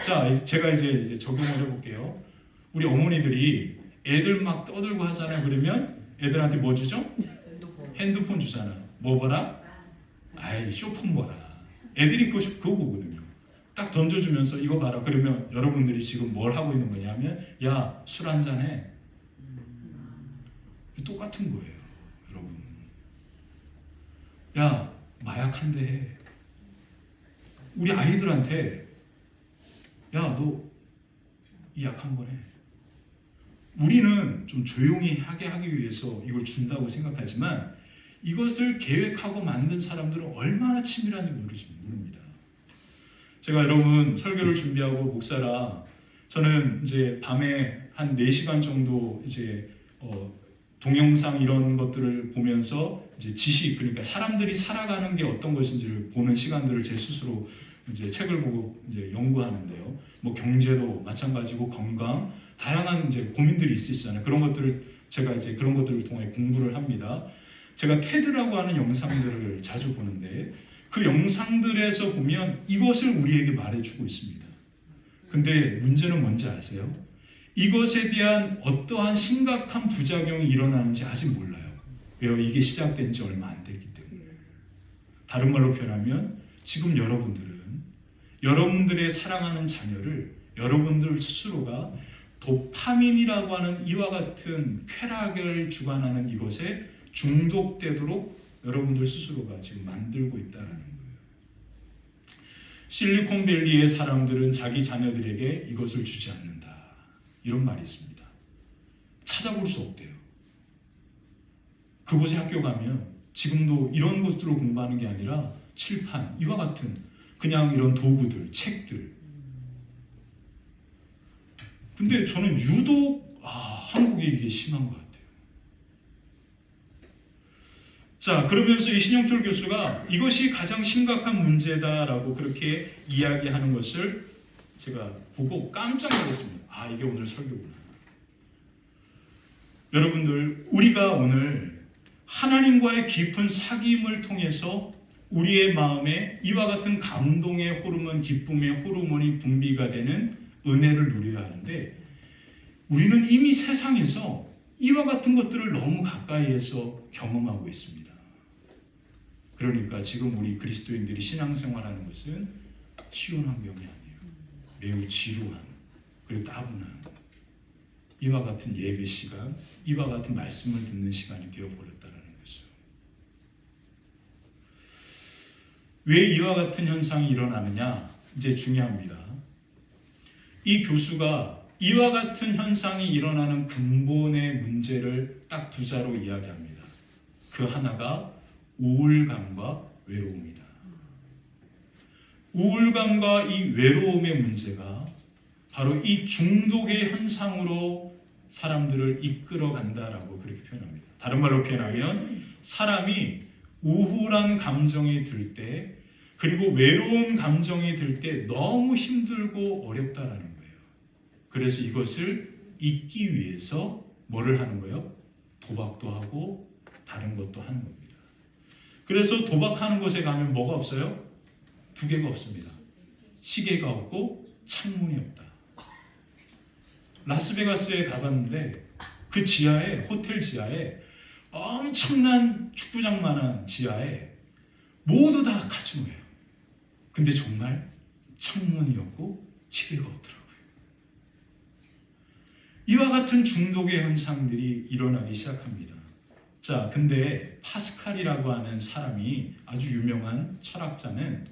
자, 제가 이제 적용을 해볼게요. 우리 어머니들이 애들 막 떠들고 하잖아요. 그러면 애들한테 뭐 주죠? 핸드폰 주잖아. 뭐 봐라? 아이, 쇼폰 봐라. 애들이 그거 보거든요. 딱 던져주면서 이거 봐라. 그러면 여러분들이 지금 뭘 하고 있는 거냐면 야, 술 한잔 해. 똑같은 거예요, 여러분. 야, 마약 한 대 해. 우리 아이들한테 야, 너 이 약 한 번 해. 우리는 좀 조용히 하게 하기 위해서 이걸 준다고 생각하지만 이것을 계획하고 만든 사람들은 얼마나 치밀한지 모릅니다. 제가 여러분 설교를 준비하고 목사라 저는 이제 밤에 한 4시간 정도 이제 동영상 이런 것들을 보면서 이제 지식, 그러니까 사람들이 살아가는 게 어떤 것인지를 보는 시간들을 제 스스로 이제 책을 보고 이제 연구하는데요. 뭐 경제도 마찬가지고 건강, 다양한 이제 고민들이 있으시잖아요. 그런 것들을 제가 이제 그런 것들을 통해 공부를 합니다. 제가 테드라고 하는 영상들을 자주 보는데 그 영상들에서 보면 이것을 우리에게 말해주고 있습니다. 근데 문제는 뭔지 아세요? 이것에 대한 어떠한 심각한 부작용이 일어나는지 아직 몰라요. 왜요? 이게 시작된 지 얼마 안 됐기 때문에. 다른 말로 표현하면 지금 여러분들의 사랑하는 자녀를 여러분들 스스로가 도파민이라고 하는 이와 같은 쾌락을 주관하는 이것에 중독되도록 여러분들 스스로가 지금 만들고 있다는 거예요. 실리콘밸리의 사람들은 자기 자녀들에게 이것을 주지 않는다. 이런 말이 있습니다. 찾아볼 수 없대요. 그곳에 학교 가면 지금도 이런 것들을 공부하는 게 아니라 칠판, 이와 같은 그냥 이런 도구들, 책들. 근데 저는 유독 한국에 이게 심한 것 같아요. 자, 그러면서 이 신영철 교수가 이것이 가장 심각한 문제다라고 그렇게 이야기하는 것을 제가 보고 깜짝 놀랐습니다. 이게 오늘 설교구나. 여러분들, 우리가 오늘 하나님과의 깊은 사귐을 통해서 우리의 마음에 이와 같은 감동의 호르몬, 기쁨의 호르몬이 분비가 되는 은혜를 누려야 하는데 우리는 이미 세상에서 이와 같은 것들을 너무 가까이에서 경험하고 있습니다. 그러니까 지금 우리 그리스도인들이 신앙생활하는 것은 쉬운 환경이 아니에요. 매우 지루한, 그리고 따분한 이와 같은 예배 시간, 이와 같은 말씀을 듣는 시간이 되어버렸다는 거죠. 왜 이와 같은 현상이 일어나느냐? 이제 중요합니다. 이 교수가 이와 같은 현상이 일어나는 근본의 문제를 딱 2자로 이야기합니다. 그 하나가 우울감과 외로움이다. 우울감과 이 외로움의 문제가 바로 이 중독의 현상으로 사람들을 이끌어 간다라고 그렇게 표현합니다. 다른 말로 표현하면 사람이 우울한 감정이 들 때, 그리고 외로운 감정이 들 때 너무 힘들고 어렵다라는 거예요. 그래서 이것을 잊기 위해서 뭐를 하는 거예요? 도박도 하고 다른 것도 하는 겁니다. 그래서 도박하는 곳에 가면 뭐가 없어요? 두 개가 없습니다. 시계가 없고 창문이 없다. 라스베가스에 가봤는데 그 지하에, 호텔 지하에 엄청난 축구장만한 지하에 모두 다 카지노예요. 근데 정말 창문이 없고 시계가 없더라고요. 이와 같은 중독의 현상들이 일어나기 시작합니다. 자, 근데 파스칼이라고 하는 사람이, 아주 유명한 철학자는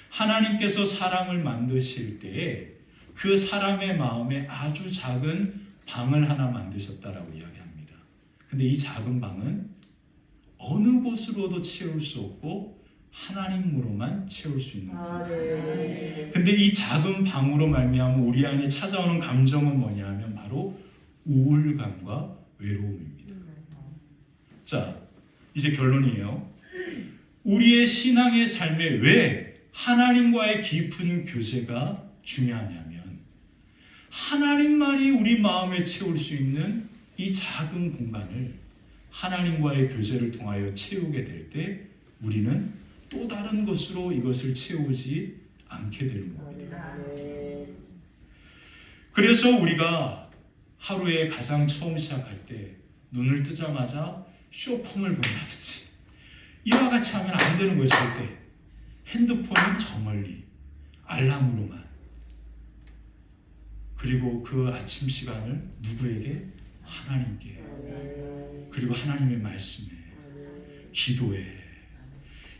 하나님께서 사람을 만드실 때에 그 사람의 마음에 아주 작은 방을 하나 만드셨다라고 이야기합니다. 근데 이 작은 방은 어느 곳으로도 채울 수 없고 하나님으로만 채울 수 있는 거예요. 근데 이 작은 방으로 말미암아 우리 안에 찾아오는 감정은 뭐냐 하면 바로 우울감과 외로움입니다. 자, 이제 결론이에요. 우리의 신앙의 삶에 왜 하나님과의 깊은 교제가 중요하냐면 하나님만이 우리 마음에 채울 수 있는 이 작은 공간을 하나님과의 교제를 통하여 채우게 될 때 우리는 또 다른 것으로 이것을 채우지 않게 되는 겁니다. 그래서 우리가 하루에 가장 처음 시작할 때 눈을 뜨자마자 쇼폼을 본다든지 이와 같이 하면 안 되는 거죠. 절대. 핸드폰은 저 멀리 알람으로만, 그리고 그 아침 시간을 누구에게? 하나님께, 그리고 하나님의 말씀에, 기도에.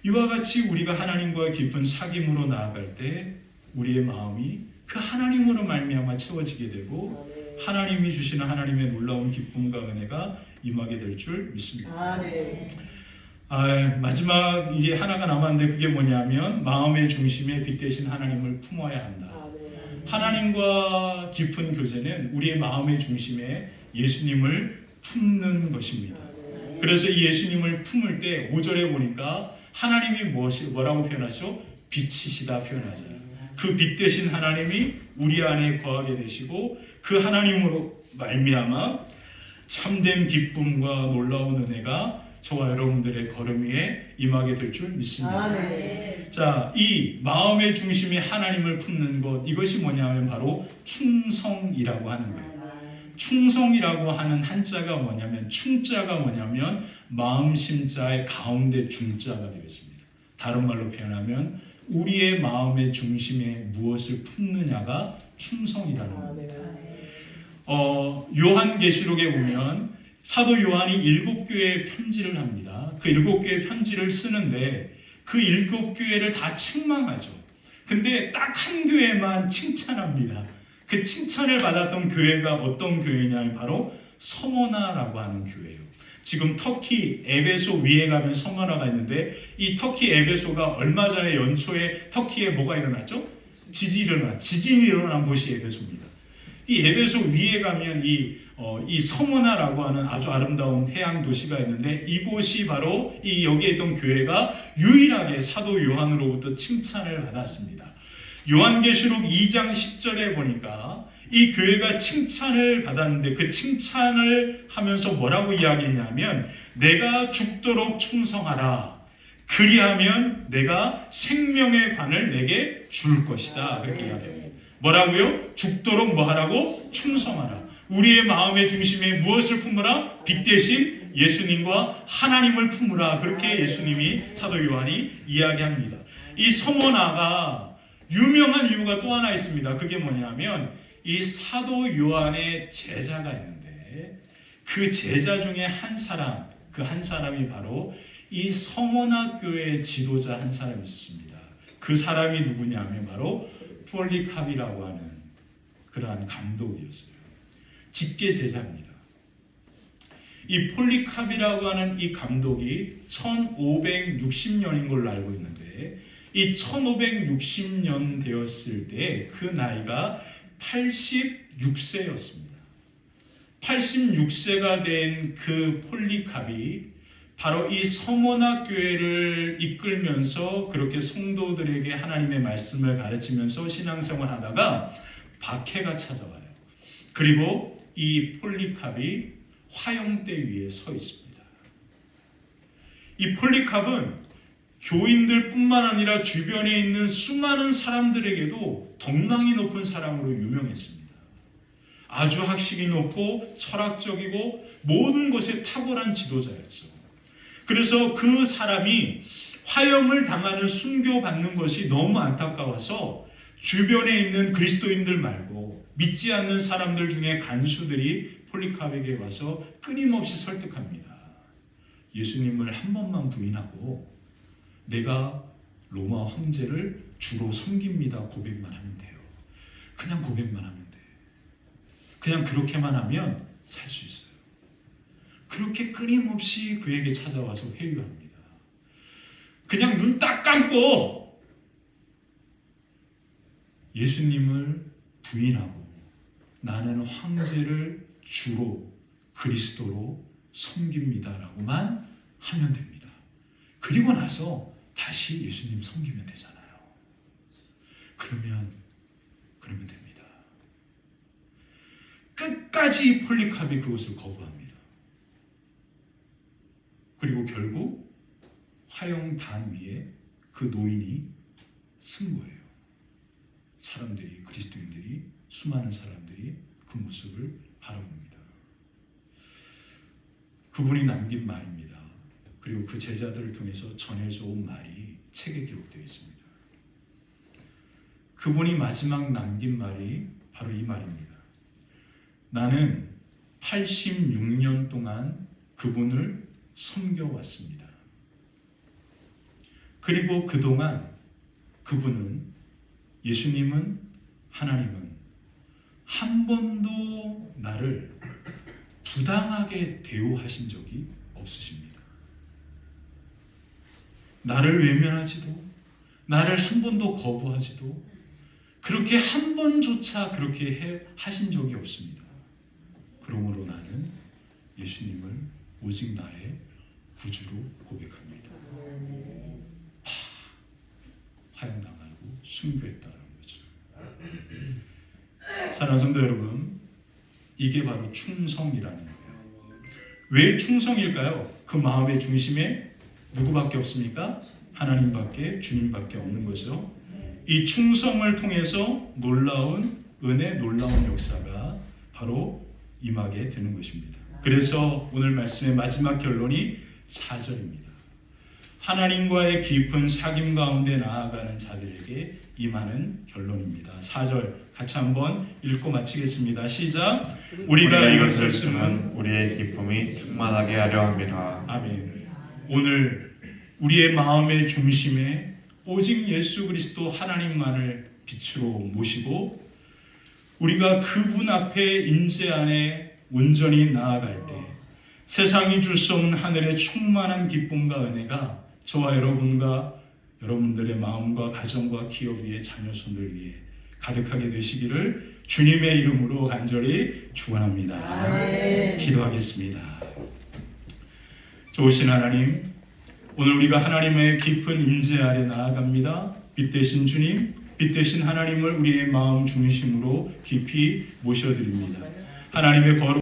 이와 같이 우리가 하나님과 깊은 사귐으로 나아갈 때 우리의 마음이 그 하나님으로 말미암아 채워지게 되고 하나님이 주시는 하나님의 놀라운 기쁨과 은혜가 임하게 될 줄 믿습니다. 마지막 이제 하나가 남았는데 그게 뭐냐면 마음의 중심에 빛 대신 하나님을 품어야 한다. 하나님과 깊은 교제는 우리의 마음의 중심에 예수님을 품는 것입니다. 그래서 이 예수님을 품을 때 5절에 보니까 하나님이 뭐라고 표현하죠? 빛이시다 표현하잖아요. 그 빛 대신 하나님이 우리 안에 거하게 되시고 그 하나님으로 말미암아 참된 기쁨과 놀라운 은혜가 저와 여러분들의 걸음 위에 임하게 될 줄 믿습니다. 자, 이 마음의 중심에 하나님을 품는 것, 이것이 뭐냐면 바로 충성이라고 하는 거예요. 충성이라고 하는 한자가 뭐냐면, 충자가 뭐냐면 마음 심자의 가운데 중자가 되겠습니다. 다른 말로 표현하면 우리의 마음의 중심에 무엇을 품느냐가 충성이라는 겁니다. 요한계시록에 보면 사도 요한이 7교회에 편지를 합니다. 그 7교회 편지를 쓰는데 그 7교회를 다 책망하죠. 근데 딱 한 교회만 칭찬합니다. 그 칭찬을 받았던 교회가 어떤 교회냐면 바로 서머나라고 하는 교회예요. 지금 터키 에베소 위에 가면 서머나가 있는데 이 터키 에베소가 얼마 전에 연초에 터키에 뭐가 일어났죠? 지진이 일어난 곳이 에베소입니다. 이 에베소 위에 가면 이 서머나라고 하는 아주 아름다운 해양 도시가 있는데 이곳이 바로 이 여기에 있던 교회가 유일하게 사도 요한으로부터 칭찬을 받았습니다. 요한계시록 2장 10절에 보니까 이 교회가 칭찬을 받았는데 그 칭찬을 하면서 뭐라고 이야기했냐면 내가 죽도록 충성하라. 그리하면 내가 생명의 관을 내게 줄 것이다. 그렇게 이야기합니다. 뭐라고요? 죽도록 뭐 하라고? 충성하라. 우리의 마음의 중심에 무엇을 품으라? 빛 대신 예수님과 하나님을 품으라. 그렇게 예수님이 사도 요한이 이야기합니다. 이 서머나가 유명한 이유가 또 하나 있습니다. 그게 뭐냐면 이 사도 요한의 제자가 있는데 그 제자 중에 한 사람, 그 한 사람이 바로 이 서머나 교회의 지도자 한 사람이 있었습니다. 그 사람이 누구냐면 바로 폴리캅이라고 하는 그러한 감독이었어요. 직계 제자입니다. 이 폴리캅이라고 하는 이 감독이 1560년인 걸로 알고 있는데 이 1560년 되었을 때 그 나이가 86세였습니다. 86세가 된 그 폴리캅이 바로 이 서머나 교회를 이끌면서 그렇게 성도들에게 하나님의 말씀을 가르치면서 신앙생활 하다가 박해가 찾아와요. 그리고 이 폴리캅이 화형대 위에 서 있습니다. 이 폴리캅은 교인들뿐만 아니라 주변에 있는 수많은 사람들에게도 덕망이 높은 사람으로 유명했습니다. 아주 학식이 높고 철학적이고 모든 것에 탁월한 지도자였죠. 그래서 그 사람이 화형을 당하는 순교받는 것이 너무 안타까워서 주변에 있는 그리스도인들 말고 믿지 않는 사람들 중에 간수들이 폴리카백에 와서 끊임없이 설득합니다. 예수님을 한 번만 부인하고 내가 로마 황제를 주로 섬깁니다 고백만 하면 돼요. 그냥 고백만 하면 돼. 그냥 그렇게만 하면 살 수 있어요. 그렇게 끊임없이 그에게 찾아와서 회유합니다. 그냥 눈 딱 감고 예수님을 부인하고 나는 황제를 주로 그리스도로 섬깁니다라고만 하면 됩니다. 그리고 나서 다시 예수님 섬기면 되잖아요. 그러면 됩니다. 끝까지 폴리카비 그것을 거부합니다. 그리고 결국 화형단 위에 그 노인이 쓴 거예요. 사람들이, 그리스도인들이, 수많은 사람들이 그 모습을 바라봅니다. 그분이 남긴 말입니다. 그리고 그 제자들을 통해서 전해져 온 말이 책에 기록되어 있습니다. 그분이 마지막 남긴 말이 바로 이 말입니다. 나는 86년 동안 그분을 섬겨왔습니다. 그리고 그동안 그분은, 예수님은, 하나님은 한 번도 나를 부당하게 대우하신 적이 없으십니다. 나를 외면하지도, 나를 한 번도 거부하지도, 그렇게 한 번조차 그렇게 하신 적이 없습니다. 그러므로 나는 예수님을 오직 나의 구주로 고백합니다. 화형당하고 순교했다는 거죠. 사랑하는 성도 여러분, 이게 바로 충성이라는 거예요. 왜 충성일까요? 그 마음의 중심에 누구밖에 없습니까? 하나님밖에, 주님밖에 없는 거죠. 이 충성을 통해서 놀라운 은혜, 놀라운 역사가 바로 임하게 되는 것입니다. 그래서 오늘 말씀의 마지막 결론이 4절입니다. 하나님과의 깊은 사귐 가운데 나아가는 자들에게 임하는 결론입니다. 4절 같이 한번 읽고 마치겠습니다. 시작. 우리가 이것을 쓰면 우리의 기쁨이 충만하게 하려 합니다. 아멘. 오늘 우리의 마음의 중심에 오직 예수 그리스도 하나님만을 빛으로 모시고 우리가 그분 앞에 임재 안에 온전히 나아갈 때 세상이 줄 수 없는 하늘의 충만한 기쁨과 은혜가 저와 여러분과 여러분들의 마음과 가정과 기업 위에 자녀 손들 위에 가득하게 되시기를 주님의 이름으로 간절히 축원합니다. 아멘. 기도하겠습니다. 좋으신 하나님, 오늘 우리가 하나님의 깊은 임재 아래 나아갑니다. 빛 되신 주님, 빛 되신 하나님을 우리의 마음 중심으로 깊이 모셔드립니다. 하나님의 거룩